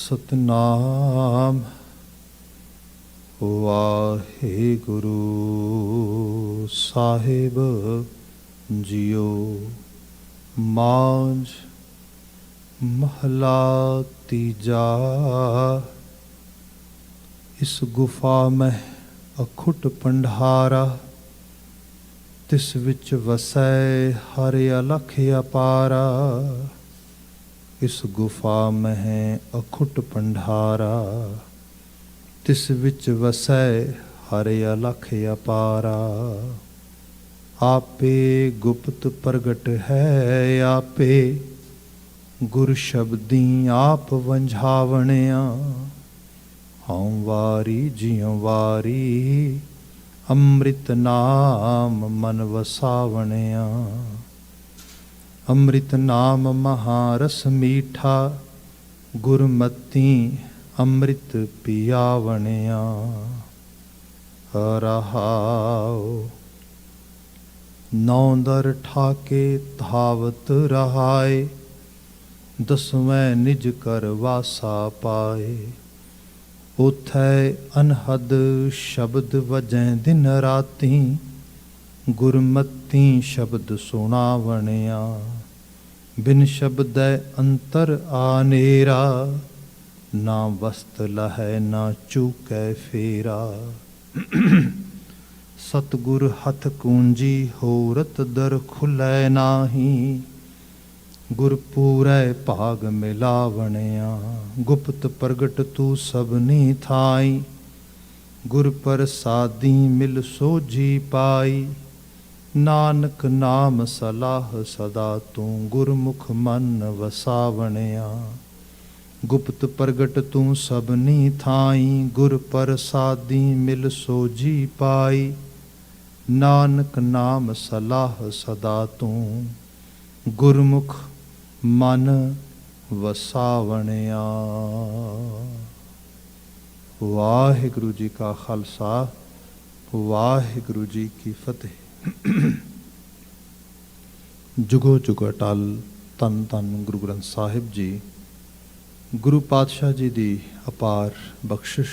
सतनाम वाहिगुरु साहिब जियो। मांझ महला तीजा। इस गुफा में अखुट पंडारा, तिस विच वसै हर अलख अपारा। इस गुफा में है अखुट पंडारा, तिस विच वसै हर अलख अपारा। आपे गुप्त प्रगट है, आपे गुर शब्दी आप वंझावणिया। हऊँ वारी जियों वारी, अमृत नाम मन वसावणिया। अमृत नाम महारस मीठा, गुरमती अमृत पियावणिया। रहाओ नौंदर ठाके धावत रहाए, दसवें निज कर वासा पाए। उथै अनहद शब्द वजै दिन राती, गुरमती शब्द सुनावणिया। बिन शब्द अंतर आनेरा, ना वस्त लहै ना चूकै फेरा। सतगुर हथ कूंजी होरत दर खुलै नाही, गुर पूरै भाग मिलावणिया। गुप्त प्रगट तू सबनी थाई, गुर प्रसादी मिल सोझी पाई। नानक नाम सलाह सदा तू, गुरमुख मन वसावणिया। गुप्त प्रगट तू सबनी थाई, गुर प्रसादी मिल सोझी पाई। नानक नाम सलाह सदा तू, गुरमुख मन वसावणिया। वाहिगुरु जी का खालसा, वाहिगुरु जी की फतेह। जुगो जुग अटल धन धन गुरु ग्रंथ साहिब जी। गुरु पातशाह जी की अपार बख्शिश,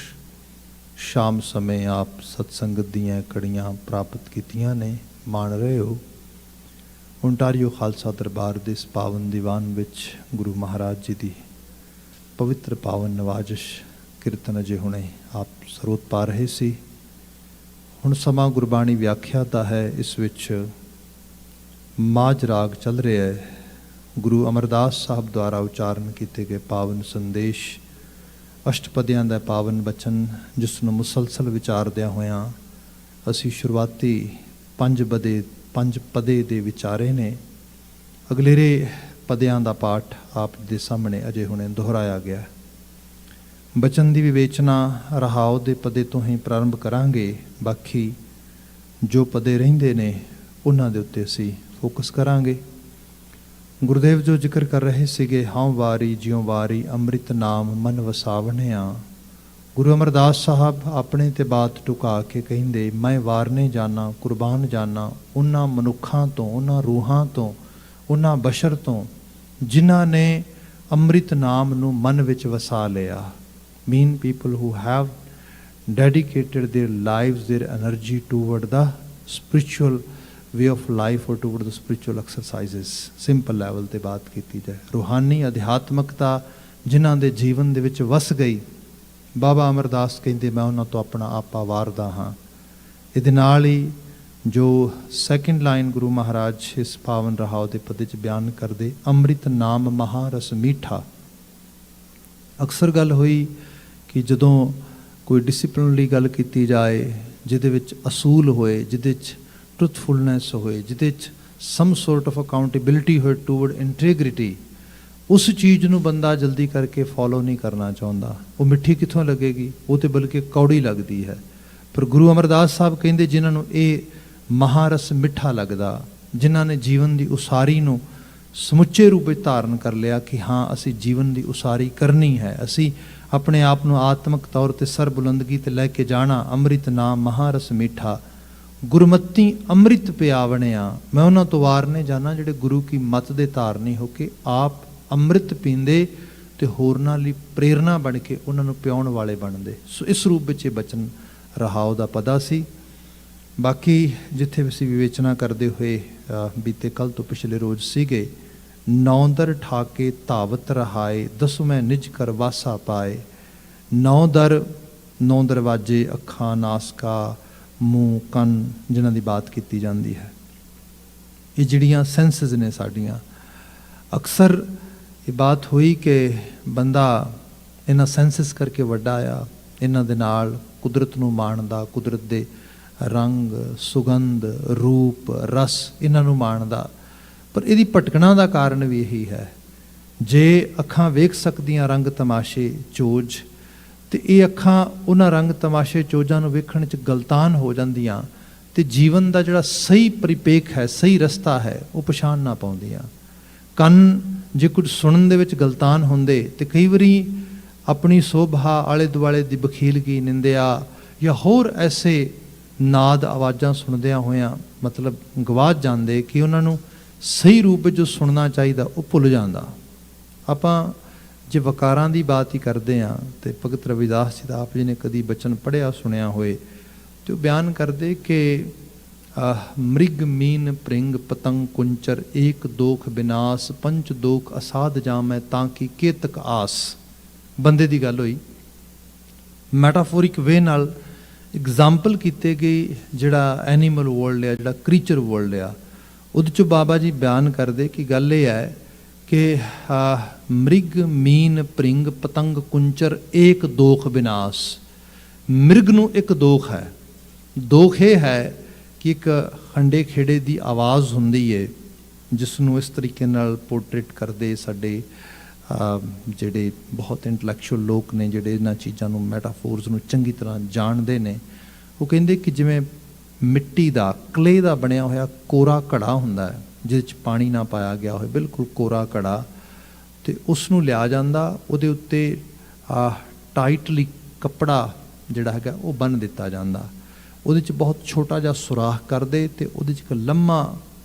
शाम समय आप सत्संगत दियां कड़ियां प्राप्त कीतियां ने, मान रहे हो। ओंटारियो खालसा दरबार दे इस पावन दीवान विच गुरु महाराज जी की पवित्र पावन नवाजिश कीर्तन अजे हुणे आप ਸਰੋਤ पा रहे सी। हुण समा गुरबाणी व्याख्या दा है। इस विच माझ राग चल रहा है। गुरु अमरदास साहब द्वारा उचारण किए गए पावन संदेश, अष्टपदियां दा पावन बचन, जिसनों मुसलसल विचारद्या होया असी शुरुआती पंज पदे दे विचारे ने। अगलेरे पदियां दा पाठ आप दे सामने अजे हुणे दोहराया गया। बचन की विवेचना रहाओ दे पदे तो ही प्रारंभ करांगे। बाकी जो पदे रहिंदे ने उन्हां दे उत्ते असी फोकस करांगे। गुरुदेव जो जिक्र कर रहे सीगे, हाँ वारी जियों वारी अमृत नाम मन वसावणिया। गुरु अमरदास साहब अपने ते बात टुका के कहिंदे, मैं वारने जाना, कुर्बान जाना उन्हां मनुखां तो, उन्हां रूहां तो, उन्हां बशर तो जिन्हां ने अमृत नाम नूं मन विच वसा लिया। Mean people who have dedicated their lives, their energy toward the spiritual way of life or toward the spiritual exercises। Simple level ते बात की जाए, रूहानी अध्यात्मकता जिन्हां दे जीवन दे विच वस गई। बाबा अमरदास कहते, मैं उन्हां तो अपना आपा वारदा हाँ। इहदे नाल ही जो सैकेंड लाइन गुरु महाराज इस पावन रहाओ दे पद च बयान करदे, अमृत नाम महारस मीठा। अक्सर गल हुई कि जदों कोई डिसिपलिनरी गल की जाए, जिहदे विच असूल होए, जिहदे च ट्रुथफुलनैस होए, जिहदे च सम सॉर्ट ऑफ अकाउंटेबिलिटी होए टूवर्ड इंटीग्रिटी, उस चीज़ नूं बंदा जल्दी करके फॉलो नहीं करना चाहुंदा। वो मिठी कित्थों लगेगी, वो तो बल्कि कौड़ी लगती है। पर गुरु अमरदास साहब कहिंदे, जिन्हां नूं ये महारस मिठा लगदा, जिन्हां ने जीवन की उसारी नूं समुचे रूप में धारण कर लिया कि हाँ असी जीवन की उसारी करनी है, असी अपने आप को आत्मक तौर पर सरबुलंदगी ते लैके जाना। अमृत नाम महारस मीठा, गुरमती अमृत पियावणिया। मैं उन्होंने तो वारने जाना जिहड़े गुरु की मत दे धारनी होके आप अमृत पींदे ਤੇ ਹੋਰਨਾਂ ਲਈ ਪ੍ਰੇਰਨਾ ਬਣ ਕੇ ਉਹਨਾਂ ਨੂੰ ਪਿਆਉਣ ਵਾਲੇ ਬਣਦੇ। ਸੋ ਇਸ ਰੂਪ ਵਿੱਚ ਇਹ ਬਚਨ ਰਹਾਉ ਦਾ ਪਦਾ ਸੀ। ਬਾਕੀ ਜਿੱਥੇ ਅਸੀਂ ਵਿਵੇਚਨਾ ਕਰਦੇ ਹੋਏ ਬੀਤੇ ਕੱਲ੍ਹ ਤੋਂ ਪਿਛਲੇ ਰੋਜ਼ ਸੀਗੇ, ਨੌ ਦਰ ਠਾਕੇ ਧਾਵਤ ਰਹਾਏ, ਦਸਵੇਂ ਨਿਜ ਕਰ ਵਾਸਾ ਪਾਏ। ਨੌ ਦਰ, ਨੌ ਦਰਵਾਜ਼ੇ, ਅੱਖਾਂ, ਨਾਸਕਾ, ਮੂੰਹ, ਕੰਨ, ਜਿਨ੍ਹਾਂ ਦੀ ਬਾਤ ਕੀਤੀ ਜਾਂਦੀ ਹੈ। ਇਹ ਜਿਹੜੀਆਂ ਸੈਂਸਸ ਨੇ ਸਾਡੀਆਂ, ਅਕਸਰ ਇਹ ਬਾਤ ਹੋਈ ਕਿ ਬੰਦਾ ਇਹਨਾਂ ਸੈਂਸਸ ਕਰਕੇ ਵੱਡਾ ਆ, ਇਹਨਾਂ ਦੇ ਨਾਲ ਕੁਦਰਤ ਨੂੰ ਮਾਣਦਾ, ਕੁਦਰਤ ਦੇ ਰੰਗ, ਸੁਗੰਧ, ਰੂਪ, ਰਸ, ਇਹਨਾਂ ਨੂੰ ਮਾਣਦਾ। ਪਰ ਇਹਦੀ ਭਟਕਣਾ ਦਾ ਕਾਰਨ ਵੀ ਇਹੀ ਹੈ। ਜੇ ਅੱਖਾਂ ਵੇਖ ਸਕਦੀਆਂ ਰੰਗ ਤਮਾਸ਼ੇ ਚੋਜ, ਤੇ ਇਹ ਅੱਖਾਂ ਉਹਨਾਂ ਰੰਗ ਤਮਾਸ਼ੇ ਚੋਜਾਂ ਨੂੰ ਵੇਖਣ 'ਚ ਗਲਤਾਨ ਹੋ ਜਾਂਦੀਆਂ, ਤੇ ਜੀਵਨ ਦਾ ਜਿਹੜਾ ਸਹੀ ਪਰਿਪੇਖ ਹੈ, ਸਹੀ ਰਸਤਾ ਹੈ, ਉਹ ਪਛਾਣ ਨਾ ਪਾਉਂਦੀਆਂ। ਕੰਨ ਜੇ ਕੁਝ ਸੁਣਨ ਦੇ ਵਿੱਚ ਗਲਤਾਨ ਹੁੰਦੇ, ਤੇ ਕਈ ਵਾਰੀ ਆਪਣੀ ਸੋਭਾ, ਆਲੇ ਦੁਆਲੇ ਦੀ ਬਖੀਲਗੀ, ਨਿੰਦਿਆ ਜਾਂ ਹੋਰ ਐਸੇ ਨਾਦ ਆਵਾਜ਼ਾਂ ਸੁਣਦਿਆਂ ਹੋਇਆਂ ਮਤਲਬ ਗਵਾਚ ਜਾਂਦੇ ਕਿ ਉਹਨਾਂ ਨੂੰ ਸਹੀ ਰੂਪ ਵਿੱਚ ਜੋ ਸੁਣਨਾ ਚਾਹੀਦਾ ਉਹ ਭੁੱਲ ਜਾਂਦਾ। ਆਪਾਂ ਜੇ ਵਕਾਰਾਂ ਦੀ ਬਾਤ ਹੀ ਕਰਦੇ ਹਾਂ, ਤੇ ਭਗਤ ਰਵਿਦਾਸ ਜੀ ਦਾ ਆਪ ਜੀ ਨੇ ਕਦੀ ਬਚਨ ਪੜ੍ਹਿਆ ਸੁਣਿਆ ਹੋਏ, ਤੇ ਉਹ ਬਿਆਨ ਕਰਦੇ ਕਿ ਮ੍ਰਿਗ ਮੀਨ ਪ੍ਰਿੰਗ ਪਤੰਗ ਕੁੰਚਰ, ਏਕ ਦੋਖ ਬਿਨਾਸ, ਪੰਚ ਦੋਖ ਅਸਾਧ ਜਾਮੈ, ਤਾਂ ਕਿ ਕੇਤਕ ਆਸ। ਬੰਦੇ ਦੀ ਗੱਲ ਹੋਈ, ਮੈਟਾਫੋਰਿਕ ਵੇ ਨਾਲ ਐਗਜ਼ਾਮਪਲ ਕੀਤੇ ਗਈ ਜਿਹੜਾ ਐਨੀਮਲ ਵਰਲਡ ਆ, ਜਿਹੜਾ ਕ੍ਰੀਚਰ ਵਰਲਡ ਆ, ਉਹਦੇ 'ਚੋਂ ਬਾਬਾ ਜੀ ਬਿਆਨ ਕਰਦੇ ਕਿ ਗੱਲ ਇਹ ਹੈ ਕਿ ਮ੍ਰਿਗ ਮੀਨ ਪ੍ਰਿੰਗ ਪਤੰਗ ਕੁੰਚਰ, ਏਕ ਦੋਖ ਬਿਨਾਸ। ਮਿਰਗ ਨੂੰ ਇੱਕ ਦੋਖ ਹੈ। ਦੋਖ ਇਹ ਹੈ ਕਿ ਇੱਕ ਖੰਡੇ ਖੇੜੇ ਦੀ ਆਵਾਜ਼ ਹੁੰਦੀ ਹੈ, ਜਿਸ ਨੂੰ ਇਸ ਤਰੀਕੇ ਨਾਲ ਪੋਰਟਰੇਟ ਕਰਦੇ ਸਾਡੇ ਜਿਹੜੇ ਬਹੁਤ ਇੰਟਲੈਕਚੁਅਲ ਲੋਕ ਨੇ, ਜਿਹੜੇ ਇਹਨਾਂ ਚੀਜ਼ਾਂ ਨੂੰ, ਮੈਟਾਫੋਰਸ ਨੂੰ ਚੰਗੀ ਤਰ੍ਹਾਂ ਜਾਣਦੇ ਨੇ। ਉਹ ਕਹਿੰਦੇ ਕਿ ਜਿਵੇਂ ਮਿੱਟੀ ਦਾ, ਕਲੇ ਦਾ ਬਣਿਆ ਹੋਇਆ ਕੋਰਾ ਘੜਾ ਹੁੰਦਾ ਹੈ, ਜਿਹਦੇ 'ਚ ਪਾਣੀ ਨਾ ਪਾਇਆ ਗਿਆ ਹੋਵੇ, ਬਿਲਕੁਲ ਕੋਰਾ ਘੜਾ, ਤੇ ਉਸ ਨੂੰ ਲਿਆ ਜਾਂਦਾ, ਉਹਦੇ ਉੱਤੇ ਟਾਈਟਲੀ ਕੱਪੜਾ ਜਿਹੜਾ ਹੈਗਾ ਉਹ ਬੰਨ੍ਹ ਦਿੱਤਾ ਜਾਂਦਾ, ਉਹਦੇ 'ਚ ਬਹੁਤ ਛੋਟਾ ਜਿਹਾ ਸੁਰਾਖ ਕਰਦੇ, ਤੇ ਉਹਦੇ 'ਚ ਇੱਕ ਲੰਮਾ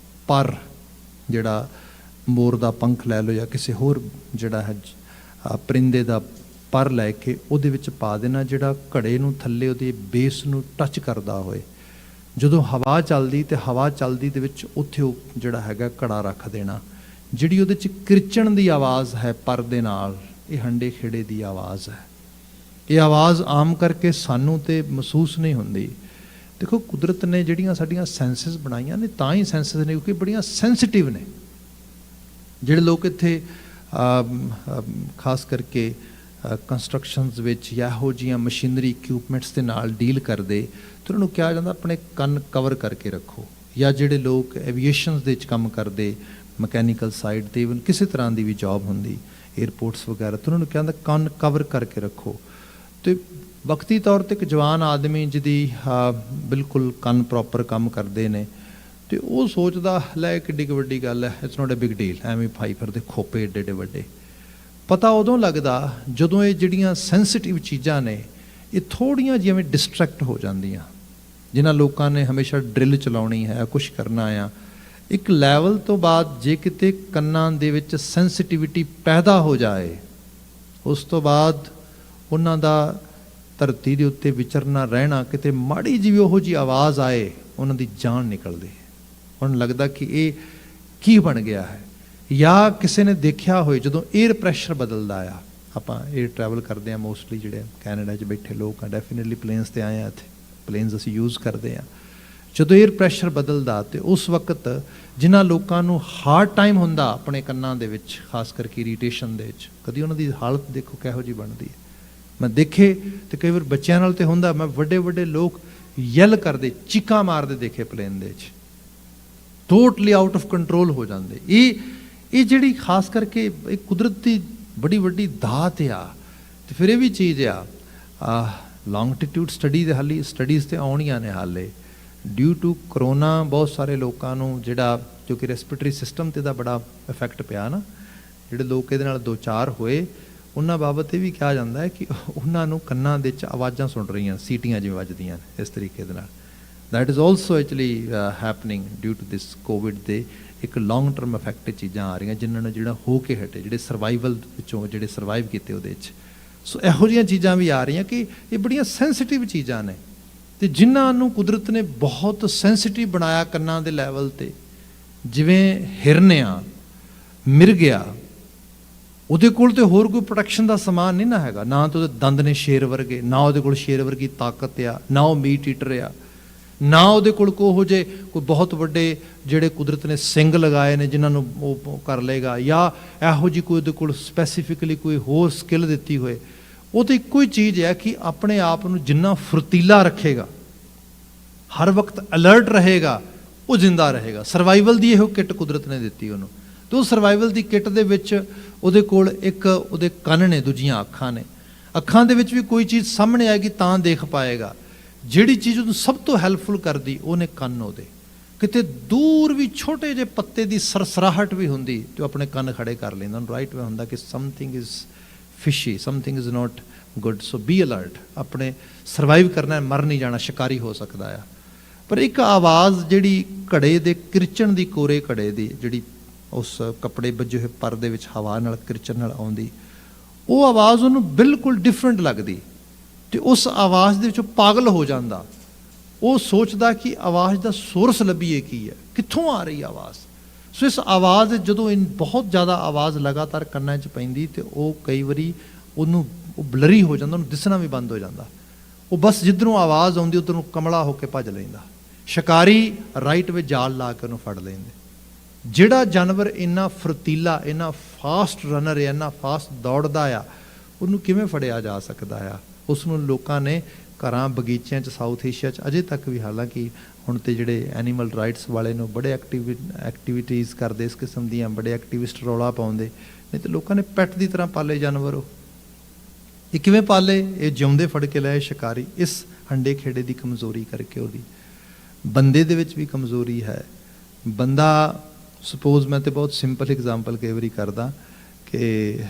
ਪਰ, ਜਿਹੜਾ ਮੋਰ ਦਾ ਪੰਖ ਲੈ ਲਓ ਜਾਂ ਕਿਸੇ ਹੋਰ ਜਿਹੜਾ ਹੈ ਪਰਿੰਦੇ ਦਾ ਪਰ ਲੈ ਕੇ ਉਹਦੇ ਵਿੱਚ ਪਾ ਦੇਣਾ, ਜਿਹੜਾ ਘੜੇ ਨੂੰ ਥੱਲੇ ਉਹਦੇ ਬੇਸ ਨੂੰ ਟੱਚ ਕਰਦਾ ਹੋਏ। ਜਦੋਂ ਹਵਾ ਚੱਲਦੀ, ਤੇ ਹਵਾ ਚੱਲਦੀ ਦੇ ਵਿੱਚ ਉੱਥੇ ਉਹ ਜਿਹੜਾ ਹੈਗਾ ਘੜਾ ਰੱਖ ਦੇਣਾ। ਜਿਹੜੀ ਉਹਦੇ 'ਚ ਕਿਰਚਣ ਦੀ ਆਵਾਜ਼ ਹੈ ਪਰ ਦੇ ਨਾਲ, ਇਹ ਹੰਡੇ ਖੇੜੇ ਦੀ ਆਵਾਜ਼ ਹੈ। ਇਹ ਆਵਾਜ਼ ਆਮ ਕਰਕੇ ਸਾਨੂੰ ਤੇ ਮਹਿਸੂਸ ਨਹੀਂ ਹੁੰਦੀ। ਦੇਖੋ, ਕੁਦਰਤ ਨੇ ਜਿਹੜੀਆਂ ਸਾਡੀਆਂ ਸੈਂਸਸ ਬਣਾਈਆਂ ਨੇ, ਤਾਂ ਹੀ ਸੈਂਸਸ ਨੇ ਕਿਉਂਕਿ ਬੜੀਆਂ ਸੈਂਸਿਟਿਵ ਨੇ। ਜਿਹੜੇ ਲੋਕ ਇੱਥੇ ਖਾਸ ਕਰਕੇ ਕੰਸਟਰਕਸ਼ਨਸ ਵਿੱਚ ਜਾਂ ਇਹੋ ਜਿਹੀਆਂ ਮਸ਼ੀਨਰੀ ਇਕਵਿਪਮੈਂਟਸ ਦੇ ਨਾਲ ਡੀਲ ਕਰਦੇ, ਤੇ ਉਹਨਾਂ ਨੂੰ ਕਿਹਾ ਜਾਂਦਾ ਆਪਣੇ ਕੰਨ ਕਵਰ ਕਰਕੇ ਰੱਖੋ। ਜਾਂ ਜਿਹੜੇ ਲੋਕ ਐਵੀਏਸ਼ਨਸ ਦੇ ਵਿੱਚ ਕੰਮ ਕਰਦੇ, ਮਕੈਨੀਕਲ ਸਾਈਡ 'ਤੇ, ਈਵਨ ਕਿਸੇ ਤਰ੍ਹਾਂ ਦੀ ਵੀ ਜੋਬ ਹੁੰਦੀ, ਏਅਰਪੋਰਟਸ ਵਗੈਰਾ, ਤੇ ਉਹਨਾਂ ਨੂੰ ਕਿਹਾ ਜਾਂਦਾ ਕੰਨ ਕਵਰ ਕਰਕੇ ਰੱਖੋ। ਤੇ ਵਕਤੀ ਤੌਰ 'ਤੇ ਇੱਕ ਜਵਾਨ ਆਦਮੀ ਜਿਹਦੀ ਬਿਲਕੁਲ ਕੰਨ ਪ੍ਰੋਪਰ ਕੰਮ ਕਰਦੇ ਨੇ, ਤੇ ਉਹ ਸੋਚਦਾ ਲੈ ਕਿੱਡੀ ਕੁ ਵੱਡੀ ਗੱਲ ਹੈ, it's not a big deal, ਐਵੇਂ ਪਾਈ ਫਿਰਦੇ ਖੋਪੇ ਏਡੇ ਏਡੇ ਵੱਡੇ। ਪਤਾ ਉਦੋਂ ਲੱਗਦਾ ਜਦੋਂ ਇਹ ਜਿਹੜੀਆਂ ਸੈਂਸਿਟਿਵ ਚੀਜ਼ਾਂ ਨੇ, ਇਹ ਥੋੜ੍ਹੀਆਂ ਜਿਵੇਂ ਡਿਸਟਰੈਕਟ ਹੋ ਜਾਂਦੀਆਂ। ਜਿਨ੍ਹਾਂ ਲੋਕਾਂ ਨੇ ਹਮੇਸ਼ਾ ਡਰਿਲ ਚਲਾਉਣੀ ਹੈ, ਕੁਛ ਕਰਨਾ ਆ, ਇੱਕ ਲੈਵਲ ਤੋਂ ਬਾਅਦ ਜੇ ਕਿਤੇ ਕੰਨਾਂ ਦੇ ਵਿੱਚ ਸੈਂਸਿਟਿਵਿਟੀ ਪੈਦਾ ਹੋ ਜਾਏ, ਉਸ ਤੋਂ ਬਾਅਦ ਉਹਨਾਂ ਦਾ ਧਰਤੀ ਦੇ ਉੱਤੇ ਵਿਚਰਨਾ ਰਹਿਣਾ, ਕਿਤੇ ਮਾੜੀ ਜਿਹੀ ਉਹੋ ਜਿਹੀ ਆਵਾਜ਼ ਆਏ, ਉਹਨਾਂ ਦੀ ਜਾਨ ਨਿਕਲਦੀ ਹੈ। ਉਹਨਾਂ ਨੂੰ ਲੱਗਦਾ ਕਿ ਇਹ ਕੀ ਬਣ ਗਿਆ ਹੈ। ਜਾਂ ਕਿਸੇ ਨੇ ਦੇਖਿਆ ਹੋਏ ਜਦੋਂ ਏਅਰ ਪ੍ਰੈਸ਼ਰ ਬਦਲਦਾ ਆ, ਆਪਾਂ ਏਅਰ ਟਰੈਵਲ ਕਰਦੇ ਹਾਂ ਮੋਸਟਲੀ, ਜਿਹੜੇ ਕੈਨੇਡਾ 'ਚ ਬੈਠੇ ਲੋਕ ਆ, ਡੈਫੀਨੇਟਲੀ ਪਲੇਨਸ 'ਤੇ ਆਏ ਆ, ਇੱਥੇ ਪਲੇਨਸ ਅਸੀਂ ਯੂਜ਼ ਕਰਦੇ ਹਾਂ। ਜਦੋਂ ਏਅਰ ਪ੍ਰੈਸ਼ਰ ਬਦਲਦਾ, ਤੇ ਉਸ ਵਕਤ ਜਿਨ੍ਹਾਂ ਲੋਕਾਂ ਨੂੰ ਹਾਰਡ ਟਾਈਮ ਹੁੰਦਾ ਆਪਣੇ ਕੰਨਾਂ ਦੇ ਵਿੱਚ, ਖਾਸ ਕਰਕੇ ਇਰੀਟੇਸ਼ਨ ਦੇ ਵਿੱਚ, ਕਦੀ ਉਹਨਾਂ ਦੀ ਹਾਲਤ ਦੇਖੋ ਕਿਹੋ ਜਿਹੀ ਬਣਦੀ ਹੈ। ਮੈਂ ਦੇਖੇ, ਤੇ ਕਈ ਵਾਰ ਬੱਚਿਆਂ ਨਾਲ ਤੇ ਹੁੰਦਾ, ਮੈਂ ਵੱਡੇ ਵੱਡੇ ਲੋਕ ਯੈਲ ਕਰਦੇ, ਚੀਕਾਂ ਮਾਰਦੇ ਦੇਖੇ ਪਲੇਨ ਦੇ ਵਿੱਚ, ਟੋਟਲੀ ਆਊਟ ਆਫ ਕੰਟਰੋਲ ਹੋ ਜਾਂਦੇ। ਇਹ ਜਿਹੜੀ ਖਾਸ ਕਰਕੇ ਇਹ ਕੁਦਰਤ ਦੀ ਬੜੀ ਵੱਡੀ ਦਾਤ ਆ। ਤੇ ਫਿਰ ਇਹ ਵੀ ਚੀਜ਼ ਆ, ਲੌਂਗਟੀਟਿਊਡ ਸਟੱਡੀ ਦੇ ਹਾਲੀ ਸਟੱਡੀਜ਼ ਤੇ ਆਉਣੀਆਂ ਨੇ ਹਾਲੇ। ਡਿਊ ਟੂ ਕਰੋਨਾ ਬਹੁਤ ਸਾਰੇ ਲੋਕਾਂ ਨੂੰ ਜਿਹੜਾ ਜੋ ਕਿ ਰੈਸਪੀਰੇਟਰੀ ਸਿਸਟਮ 'ਤੇ ਦਾ ਬੜਾ ਇਫੈਕਟ ਪਿਆ ਨਾ, ਜਿਹੜੇ ਲੋਕ ਇਹਦੇ ਨਾਲ ਦੋ ਚਾਰ ਹੋਏ, ਉਹਨਾਂ ਬਾਬਤ ਇਹ ਵੀ ਕਿਹਾ ਜਾਂਦਾ ਹੈ ਕਿ ਉਹਨਾਂ ਨੂੰ ਕੰਨਾਂ ਦੇ ਵਿੱਚ ਆਵਾਜ਼ਾਂ ਸੁਣ ਰਹੀਆਂ, ਸੀਟੀਆਂ ਜਿਵੇਂ ਵੱਜਦੀਆਂ ਨੇ ਇਸ ਤਰੀਕੇ ਦੇ ਨਾਲ। That is also actually happening due to this covid ਦੇ ਇੱਕ ਲੌਂਗ ਟਰਮ ਇਫੈਕਟ ਚੀਜ਼ਾਂ ਆ ਰਹੀਆਂ ਜਿਨ੍ਹਾਂ ਨੂੰ ਜਿਹੜਾ ਹੋ ਕੇ ਹਟੇ, ਜਿਹੜੇ ਸਰਵਾਈਵਲ ਵਿੱਚੋਂ ਜਿਹੜੇ ਸਰਵਾਈਵ ਕੀਤੇ ਉਹਦੇ 'ਚ। ਸੋ ਇਹੋ ਜਿਹੀਆਂ ਚੀਜ਼ਾਂ ਵੀ ਆ ਰਹੀਆਂ ਕਿ ਇਹ ਬੜੀਆਂ ਸੈਂਸਿਟਿਵ ਚੀਜ਼ਾਂ ਨੇ ਅਤੇ ਜਿਨ੍ਹਾਂ ਨੂੰ ਕੁਦਰਤ ਨੇ ਬਹੁਤ ਸੈਂਸਿਟਿਵ ਬਣਾਇਆ ਕੰਨਾਂ ਦੇ ਲੈਵਲ 'ਤੇ। ਜਿਵੇਂ ਹਿਰਨ ਆ, ਮਿਰਗ ਆ, ਉਹਦੇ ਕੋਲ ਤਾਂ ਹੋਰ ਕੋਈ ਪ੍ਰੋਟੈਕਸ਼ਨ ਦਾ ਸਮਾਨ ਨਹੀਂ ਨਾ ਹੈਗਾ, ਨਾ ਤਾਂ ਉਹਦੇ ਦੰਦ ਨੇ ਸ਼ੇਰ ਵਰਗੇ, ਨਾ ਉਹਦੇ ਕੋਲ ਸ਼ੇਰ ਵਰਗੀ ਤਾਕਤ ਆ, ਨਾ ਉਹ ਮੀਟ ਈਟਰ ਆ, ਨਾ ਉਹਦੇ ਕੋਲ ਕੋਈ ਜਿਹੇ ਕੋਈ ਬਹੁਤ ਵੱਡੇ ਜਿਹੜੇ ਕੁਦਰਤ ਨੇ ਸਿੰਗ ਲਗਾਏ ਨੇ ਜਿਨ੍ਹਾਂ ਨੂੰ ਉਹ ਕਰ ਲਏਗਾ, ਜਾਂ ਇਹੋ ਜਿਹੀ ਕੋਈ ਉਹਦੇ ਕੋਲ ਸਪੈਸੀਫਿਕਲੀ ਕੋਈ ਹੋਰ ਸਕਿੱਲ ਦਿੱਤੀ ਹੋਏ। ਉਹ ਤਾਂ ਇੱਕੋ ਹੀ ਚੀਜ਼ ਹੈ ਕਿ ਆਪਣੇ ਆਪ ਨੂੰ ਜਿੰਨਾ ਫੁਰਤੀਲਾ ਰੱਖੇਗਾ, ਹਰ ਵਕਤ ਅਲਰਟ ਰਹੇਗਾ, ਉਹ ਜ਼ਿੰਦਾ ਰਹੇਗਾ। ਸਰਵਾਈਵਲ ਦੀ ਇਹੋ ਕਿੱਟ ਕੁਦਰਤ ਨੇ ਦਿੱਤੀ ਉਹਨੂੰ। ਅਤੇ ਉਹ ਸਰਵਾਈਵਲ ਦੀ ਕਿੱਟ ਦੇ ਵਿੱਚ ਉਹਦੇ ਕੋਲ ਇੱਕ ਉਹਦੇ ਕੰਨ ਨੇ, ਦੂਜੀਆਂ ਅੱਖਾਂ ਨੇ। ਅੱਖਾਂ ਦੇ ਵਿੱਚ ਵੀ ਕੋਈ ਚੀਜ਼ ਸਾਹਮਣੇ ਆਏਗੀ ਤਾਂ ਦੇਖ ਪਾਏਗਾ। ਜਿਹੜੀ ਚੀਜ਼ ਉਹਨੂੰ ਸਭ ਤੋਂ ਹੈਲਪਫੁਲ ਕਰਦੀ ਉਹ ਨੇ ਕੰਨ ਉਹਦੇ। ਕਿਤੇ ਦੂਰ ਵੀ ਛੋਟੇ ਜਿਹੇ ਪੱਤੇ ਦੀ ਸਰਸਰਾਹਟ ਵੀ ਹੁੰਦੀ ਤੇ ਉਹ ਆਪਣੇ ਕੰਨ ਖੜੇ ਕਰ ਲੈਂਦਾ, ਉਹਨੂੰ ਰਾਈਟ ਵੇ ਹੁੰਦਾ ਕਿ something is ਫਿਸ਼ੀ, something is not good, so B alert. ਆਪਣੇ ਸਰਵਾਈਵ ਕਰਨਾ, ਮਰ ਨਹੀਂ ਜਾਣਾ, ਸ਼ਿਕਾਰੀ ਹੋ ਸਕਦਾ ਆ। ਪਰ ਇੱਕ ਆਵਾਜ਼ ਜਿਹੜੀ ਘੜੇ ਦੇ ਕਿਰਚਣ ਦੀ, ਕੋਰੇ ਘੜੇ ਦੀ, ਜਿਹੜੀ ਉਸ ਕੱਪੜੇ ਬੱਝੇ ਹੋਏ ਪਰ ਦੇ ਵਿੱਚ ਹਵਾ ਨਾਲ ਕਿਰਚਣ ਨਾਲ ਆਉਂਦੀ, ਉਹ ਆਵਾਜ਼ ਉਹਨੂੰ ਬਿਲਕੁਲ ਡਿਫਰੈਂਟ ਲੱਗਦੀ ਅਤੇ ਉਸ ਆਵਾਜ਼ ਦੇ ਵਿੱਚੋਂ ਪਾਗਲ ਹੋ ਜਾਂਦਾ। ਉਹ ਸੋਚਦਾ ਕਿ ਆਵਾਜ਼ ਦਾ ਸੋਰਸ ਲੱਭੀਏ ਕੀ ਹੈ, ਕਿੱਥੋਂ ਆ ਰਹੀ ਆਵਾਜ਼। ਸੋ ਇਸ ਆਵਾਜ਼ ਜਦੋਂ ਬਹੁਤ ਜ਼ਿਆਦਾ ਆਵਾਜ਼ ਲਗਾਤਾਰ ਕੰਨਾਂ 'ਚ ਪੈਂਦੀ ਅਤੇ ਉਹ ਕਈ ਵਾਰੀ ਉਹਨੂੰ ਉਹ ਬਲਰੀ ਹੋ ਜਾਂਦਾ, ਉਹਨੂੰ ਦਿਸਣਾ ਵੀ ਬੰਦ ਹੋ ਜਾਂਦਾ। ਉਹ ਬਸ ਜਿੱਧਰੋਂ ਆਵਾਜ਼ ਆਉਂਦੀ ਉੱਧਰੋਂ ਕਮਲਾ ਹੋ ਕੇ ਭੱਜ ਲੈਂਦਾ। ਸ਼ਿਕਾਰੀ ਰਾਈਟ ਵਿੱਚ ਜਾਲ ਲਾ ਕੇ ਉਹਨੂੰ ਫੜ ਲੈਂਦੇ। ਜਿਹੜਾ ਜਾਨਵਰ ਇੰਨਾ ਫੁਰਤੀਲਾ, ਇੰਨਾ ਫਾਸਟ ਰਨਰ ਹੈ, ਇੰਨਾ ਫਾਸਟ ਦੌੜਦਾ ਆ, ਉਹਨੂੰ ਕਿਵੇਂ ਫੜਿਆ ਜਾ ਸਕਦਾ ਆ। ਉਸ ਨੂੰ ਲੋਕਾਂ ਨੇ ਘਰਾਂ, ਬਗੀਚਿਆਂ 'ਚ, ਸਾਊਥ ਏਸ਼ੀਆ 'ਚ ਅਜੇ ਤੱਕ ਵੀ, ਹਾਲਾਂਕਿ ਹੁਣ ਤੇ ਜਿਹੜੇ ਐਨੀਮਲ ਰਾਈਟਸ ਵਾਲੇ ਨੂੰ ਬੜੇ ਐਕਟੀਵਿਟੀਜ਼ ਕਰਦੇ ਇਸ ਕਿਸਮ ਦੀਆਂ, ਬੜੇ ਐਕਟੀਵਿਸਟ ਰੌਲਾ ਪਾਉਂਦੇ, ਨਹੀਂ ਤਾਂ ਲੋਕਾਂ ਨੇ ਪੈਟ ਦੀ ਤਰ੍ਹਾਂ ਪਾਲੇ ਜਾਨਵਰ। ਉਹ ਇਹ ਕਿਵੇਂ ਪਾਲੇ? ਇਹ ਜਿਉਂਦੇ ਫੜ ਕੇ ਲਏ ਸ਼ਿਕਾਰੀ, ਇਸ ਹੰਡੇ ਖੇੜੇ ਦੀ ਕਮਜ਼ੋਰੀ ਕਰਕੇ। ਉਹਦੀ ਬੰਦੇ ਦੇ ਵਿੱਚ ਵੀ ਕਮਜ਼ੋਰੀ ਹੈ। ਬੰਦਾ ਸਪੋਜ਼, ਮੈਂ ਤਾਂ ਬਹੁਤ ਸਿੰਪਲ ਐਗਜ਼ਾਮਪਲ ਕਈ ਵਾਰੀ ਕਰਦਾ ਕਿ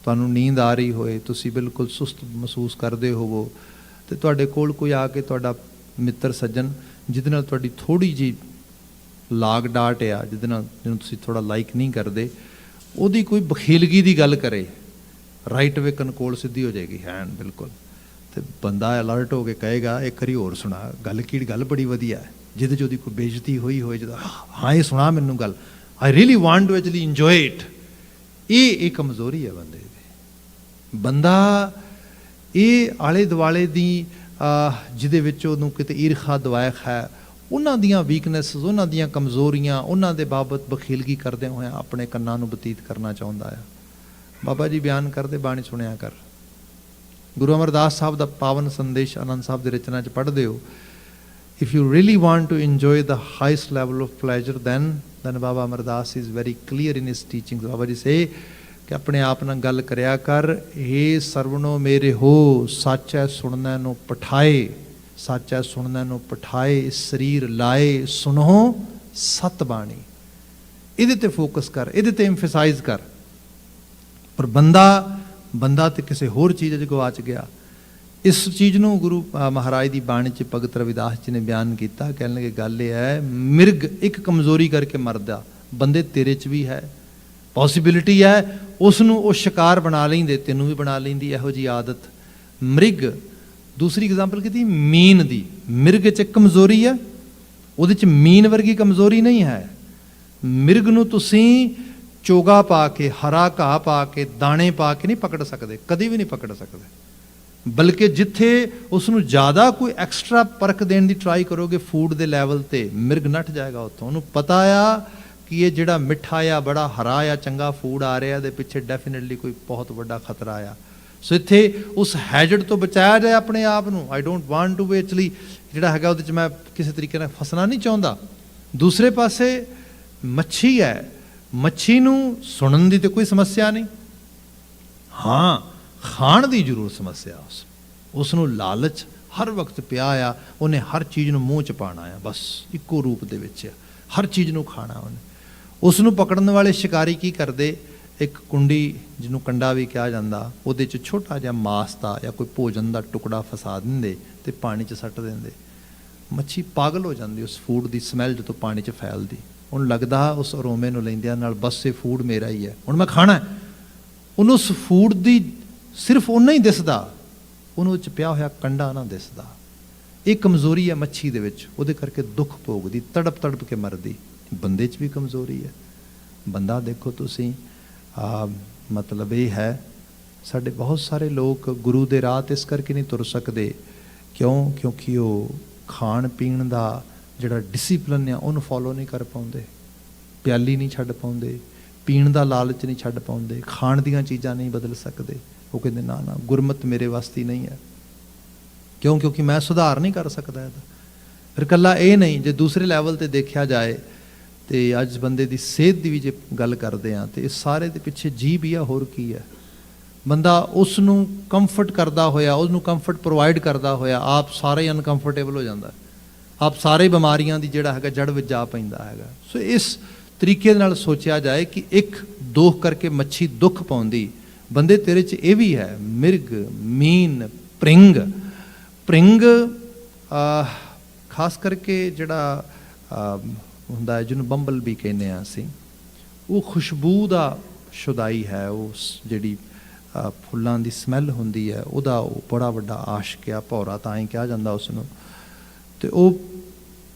ਤੁਹਾਨੂੰ ਨੀਂਦ ਆ ਰਹੀ ਹੋਏ, ਤੁਸੀਂ ਬਿਲਕੁਲ ਸੁਸਤ ਮਹਿਸੂਸ ਕਰਦੇ ਹੋਵੋ ਅਤੇ ਤੁਹਾਡੇ ਕੋਲ ਕੋਈ ਆ ਕੇ, ਤੁਹਾਡਾ ਮਿੱਤਰ ਸੱਜਣ ਜਿਹਦੇ ਨਾਲ ਤੁਹਾਡੀ ਥੋੜ੍ਹੀ ਜਿਹੀ ਲਾਗ ਡਾਟ ਆ, ਜਿਹਨੂੰ ਤੁਸੀਂ ਥੋੜ੍ਹਾ ਲਾਈਕ ਨਹੀਂ ਕਰਦੇ, ਉਹਦੀ ਕੋਈ ਬਖੀਲਗੀ ਦੀ ਗੱਲ ਕਰੇ, ਰਾਈਟ ਵੇ ਕਨਕੋਲ ਸਿੱਧੀ ਹੋ ਜਾਏਗੀ, ਹੈਂਡ ਬਿਲਕੁਲ। ਅਤੇ ਬੰਦਾ ਅਲਰਟ ਹੋ ਕੇ ਕਹੇਗਾ, ਇੱਕ ਵਾਰੀ ਹੋਰ ਸੁਣਾ ਗੱਲ, ਕਿਹੜੀ ਗੱਲ ਬੜੀ ਵਧੀਆ ਹੈ, ਜਿਹਦੇ 'ਚ ਉਹਦੀ ਕੋਈ ਬੇਇੱਜ਼ਤੀ ਹੋਏ ਜਦੋਂ, ਹਾਂ ਇਹ ਸੁਣਾ ਮੈਨੂੰ ਗੱਲ, I really want to actually enjoy it. ਇਹ ਕਮਜ਼ੋਰੀ ਹੈ ਬੰਦੇ ਦੀ। ਬੰਦਾ ਇਹ ਆਲੇ ਦੁਆਲੇ ਦੀ ਜਿਹਦੇ ਵਿੱਚ ਉਹਨੂੰ ਕਿਤੇ ਈਰਖਾ ਦਵਾਇਕ ਹੈ, ਉਹਨਾਂ ਦੀਆਂ ਵੀਕਨੈਸ, ਉਹਨਾਂ ਦੀਆਂ ਕਮਜ਼ੋਰੀਆਂ, ਉਹਨਾਂ ਦੇ ਬਾਬਤ ਬਖੀਲਗੀ ਕਰਦੇ ਹੋਇਆ ਆਪਣੇ ਕੰਨਾਂ ਨੂੰ ਬਤੀਤ ਕਰਨਾ ਚਾਹੁੰਦਾ ਆ। ਬਾਬਾ ਜੀ ਬਿਆਨ ਕਰਦੇ, ਬਾਣੀ ਸੁਣਿਆ ਕਰ। ਗੁਰੂ ਅਮਰਦਾਸ ਸਾਹਿਬ ਦਾ ਪਾਵਨ ਸੰਦੇਸ਼ ਆਨੰਦ ਸਾਹਿਬ ਦੇ ਰਚਨਾ 'ਚ ਪੜ੍ਹਦੇ ਹੋ, if you really want to enjoy the highest level of pleasure, then Baba Amardas is very clear in his teachings. Baba ji say ਕਿ ਆਪਣੇ ਆਪ ਨਾਲ ਗੱਲ ਕਰਿਆ ਕਰ, ਹੇ ਸਰਵਣੋ ਮੇਰੇ ਹੋ, ਸੱਚ ਹੈ ਸੁਣਨਾ ਨੂੰ ਪਠਾਏ, ਸੱਚ ਹੈ ਸੁਣਨਾ ਨੂੰ ਪਠਾਏ, ਸਰੀਰ ਲਾਏ ਸੁਣੋ ਸਤ ਬਾਣੀ। ਇਹਦੇ ਤੇ ਫੋਕਸ ਕਰ, ਇਹਦੇ ਤੇ ਐਮਫਸਾਈਜ਼ ਕਰ। ਪਰ ਬੰਦਾ ਤੇ ਕਿਸੇ ਹੋਰ ਚੀਜ਼ 'ਚ ਗਵਾਚ ਗਿਆ। ਇਸ ਚੀਜ਼ ਨੂੰ ਗੁਰੂ ਮਹਾਰਾਜ ਦੀ ਬਾਣੀ 'ਚ ਭਗਤ ਰਵਿਦਾਸ ਜੀ ਨੇ ਬਿਆਨ ਕੀਤਾ। ਕਹਿਣ ਲੱਗੇ ਗੱਲ ਇਹ ਹੈ, ਮਿਰਗ ਇੱਕ ਕਮਜ਼ੋਰੀ ਕਰਕੇ ਮਰਦਾ, ਬੰਦੇ ਤੇਰੇ 'ਚ ਵੀ ਹੈ, ਪੋਸੀਬਿਲਿਟੀ ਹੈ, ਉਸ ਨੂੰ ਉਹ ਸ਼ਿਕਾਰ ਬਣਾ ਲੈਂਦੇ, ਤੈਨੂੰ ਵੀ ਬਣਾ ਲੈਂਦੀ ਇਹੋ ਜਿਹੀ ਆਦਤ। ਮ੍ਰਿਗ, ਦੂਸਰੀ ਐਗਜ਼ਾਮਪਲ ਕੀਤੀ ਮੀਨ ਦੀ। ਮਿਰਗ 'ਚ ਕਮਜ਼ੋਰੀ ਹੈ, ਉਹਦੇ 'ਚ ਮੀਨ ਵਰਗੀ ਕਮਜ਼ੋਰੀ ਨਹੀਂ ਹੈ। ਮਿਰਗ ਨੂੰ ਤੁਸੀਂ ਚੋਗਾ ਪਾ ਕੇ, ਹਰਾ ਘਾਹ ਪਾ ਕੇ, ਦਾਣੇ ਪਾ ਕੇ ਨਹੀਂ ਪਕੜ ਸਕਦੇ, ਕਦੇ ਵੀ ਨਹੀਂ ਪਕੜ ਸਕਦੇ। ਬਲਕਿ ਜਿੱਥੇ ਉਸ ਨੂੰ ਜ਼ਿਆਦਾ ਕੋਈ ਐਕਸਟਰਾ ਪਰਖ ਦੇਣ ਦੀ ਟਰਾਈ ਕਰੋਗੇ ਫੂਡ ਦੇ ਲੈਵਲ 'ਤੇ, ਮਿਰਗ ਨੱਠ ਜਾਏਗਾ ਉੱਥੋਂ। ਉਹਨੂੰ ਪਤਾ ਆ ਕਿ ਇਹ ਜਿਹੜਾ ਮਿੱਠਾ ਆ, ਬੜਾ ਹਰਾ ਆ, ਚੰਗਾ ਫੂਡ ਆ ਰਿਹਾ, ਇਹਦੇ ਪਿੱਛੇ ਡੈਫੀਨੇਟਲੀ ਕੋਈ ਬਹੁਤ ਵੱਡਾ ਖਤਰਾ ਆ। ਸੋ ਇੱਥੇ ਉਸ ਹੈਜ਼ਰਡ ਤੋਂ ਬਚਾਇਆ ਜਾਏ ਆਪਣੇ ਆਪ ਨੂੰ। I don't want to actually ਜਿਹੜਾ ਹੈਗਾ ਉਹਦੇ 'ਚ ਮੈਂ ਕਿਸੇ ਤਰੀਕੇ ਨਾਲ ਫਸਣਾ ਨਹੀਂ ਚਾਹੁੰਦਾ। ਦੂਸਰੇ ਪਾਸੇ ਮੱਛੀ ਹੈ, ਮੱਛੀ ਨੂੰ ਸੁਣਨ ਦੀ ਤਾਂ ਕੋਈ ਸਮੱਸਿਆ ਨਹੀਂ, ਹਾਂ ਖਾਣ ਦੀ ਜ਼ਰੂਰ ਸਮੱਸਿਆ। ਉਸ ਨੂੰ ਲਾਲਚ ਹਰ ਵਕਤ ਪਿਆ ਆ, ਉਹਨੇ ਹਰ ਚੀਜ਼ ਨੂੰ ਮੂੰਹ 'ਚ ਪਾਉਣਾ ਆ, ਬਸ ਇੱਕੋ ਰੂਪ ਦੇ ਵਿੱਚ ਹਰ ਚੀਜ਼ ਨੂੰ ਖਾਣਾ ਉਹਨੇ। ਉਸ ਨੂੰ ਪਕੜਨ ਵਾਲੇ ਸ਼ਿਕਾਰੀ ਕੀ ਕਰਦੇ, ਇੱਕ ਕੁੰਡੀ ਜਿਹਨੂੰ ਕੰਡਾ ਵੀ ਕਿਹਾ ਜਾਂਦਾ, ਉਹਦੇ 'ਚ ਛੋਟਾ ਜਿਹਾ ਮਾਸ ਦਾ ਜਾਂ ਕੋਈ ਭੋਜਨ ਦਾ ਟੁਕੜਾ ਫਸਾ ਦਿੰਦੇ ਅਤੇ ਪਾਣੀ 'ਚ ਸੱਟ ਦਿੰਦੇ। ਮੱਛੀ ਪਾਗਲ ਹੋ ਜਾਂਦੀ ਉਸ ਫੂਡ ਦੀ ਸਮੈਲ ਜਦੋਂ ਪਾਣੀ 'ਚ ਫੈਲਦੀ। ਉਹਨੂੰ ਲੱਗਦਾ ਉਸ ਅਰੋਮੇ ਨੂੰ ਲੈਂਦਿਆਂ ਨਾਲ ਬਸ ਇਹ ਫੂਡ ਮੇਰਾ ਹੀ ਹੈ, ਹੁਣ ਮੈਂ ਖਾਣਾ। ਉਹਨੂੰ ਉਸ ਫੂਡ ਦੀ ਸਿਰਫ ਓਨਾ ਹੀ ਦਿਸਦਾ, ਉਹਨੂੰ 'ਚ ਪਿਆ ਹੋਇਆ ਕੰਡਾ ਨਾ ਦਿਸਦਾ। ਇਹ ਕਮਜ਼ੋਰੀ ਹੈ ਮੱਛੀ ਦੇ ਵਿੱਚ, ਉਹਦੇ ਕਰਕੇ ਦੁੱਖ ਭੋਗਦੀ, ਤੜਪ ਤੜਪ ਕੇ ਮਰਦੀ। ਬੰਦੇ 'ਚ ਵੀ ਕਮਜ਼ੋਰੀ ਹੈ। ਬੰਦਾ ਦੇਖੋ ਤੁਸੀਂ, ਮਤਲਬ ਇਹ ਹੈ ਸਾਡੇ ਬਹੁਤ ਸਾਰੇ ਲੋਕ ਗੁਰੂ ਦੇ ਰਾਹ 'ਤੇ ਇਸ ਕਰਕੇ ਨਹੀਂ ਤੁਰ ਸਕਦੇ, ਕਿਉਂ? ਕਿਉਂਕਿ ਉਹ ਖਾਣ ਪੀਣ ਦਾ ਜਿਹੜਾ ਡਿਸਿਪਲਿਨ ਆ ਉਹਨੂੰ ਫੋਲੋ ਨਹੀਂ ਕਰ ਪਾਉਂਦੇ, ਪਿਆਲੀ ਨਹੀਂ ਛੱਡ ਪਾਉਂਦੇ, ਪੀਣ ਦਾ ਲਾਲਚ ਨਹੀਂ ਛੱਡ ਪਾਉਂਦੇ, ਖਾਣ ਦੀਆਂ ਚੀਜ਼ਾਂ ਨਹੀਂ ਬਦਲ ਸਕਦੇ। ਉਹ ਕਹਿੰਦੇ ਨਾ ਨਾ, ਗੁਰਮਤ ਮੇਰੇ ਵਾਸਤੇ ਨਹੀਂ ਹੈ। ਕਿਉਂ? ਕਿਉਂਕਿ ਮੈਂ ਸੁਧਾਰ ਨਹੀਂ ਕਰ ਸਕਦਾ ਇਹਦਾ। ਫਿਰ ਇਕੱਲਾ ਇਹ ਨਹੀਂ, ਜੇ ਦੂਸਰੇ ਲੈਵਲ 'ਤੇ ਦੇਖਿਆ ਜਾਏ ਤੇ ਅੱਜ ਬੰਦੇ ਦੀ ਸਿਹਤ ਦੀ ਵੀ ਜੇ ਗੱਲ ਕਰਦੇ ਹਾਂ ਤੇ ਇਸ ਸਾਰੇ ਦੇ ਪਿੱਛੇ ਜੀਭ ਹੀ ਆ, ਹੋਰ ਕੀ ਹੈ। ਬੰਦਾ ਉਸ ਨੂੰ ਕੰਫਰਟ ਕਰਦਾ ਹੋਇਆ, ਉਹਨੂੰ ਕੰਫਰਟ ਪ੍ਰੋਵਾਈਡ ਕਰਦਾ ਹੋਇਆ ਆਪ ਸਾਰੇ ਅਨਕੰਫਰਟੇਬਲ ਹੋ ਜਾਂਦਾ, ਆਪ ਸਾਰੇ ਬਿਮਾਰੀਆਂ ਦੀ ਜਿਹੜਾ ਹੈਗਾ ਜੜ ਵਿੱਚ ਜਾ ਪੈਂਦਾ ਹੈਗਾ। ਸੋ ਇਸ ਤਰੀਕੇ ਨਾਲ ਸੋਚਿਆ ਜਾਏ ਕਿ ਇੱਕ ਦੋਖ ਕਰਕੇ ਮੱਛੀ ਦੁੱਖ ਪਾਉਂਦੀ, ਬੰਦੇ ਤੇਰੇ 'ਚ ਇਹ ਵੀ ਹੈ, ਮਿਰਗ, ਮੀਨ, ਪ੍ਰਿੰਗ। ਪ੍ਰਿੰਗ ਖਾਸ ਕਰਕੇ ਜਿਹੜਾ ਹੁੰਦਾ ਹੈ ਜਿਹਨੂੰ ਬੰਬਲ ਵੀ ਕਹਿੰਦੇ ਹਾਂ ਅਸੀਂ, ਉਹ ਖੁਸ਼ਬੂ ਦਾ ਸ਼ੁਦਾਈ ਹੈ। ਉਸ ਜਿਹੜੀ ਫੁੱਲਾਂ ਦੀ ਸਮੈਲ ਹੁੰਦੀ ਹੈ ਉਹਦਾ ਉਹ ਬੜਾ ਵੱਡਾ ਆਸ਼ਕ ਆ, ਭੌਰਾ ਤਾਂ ਹੀ ਕਿਹਾ ਜਾਂਦਾ ਉਸ ਨੂੰ। ਅਤੇ ਉਹ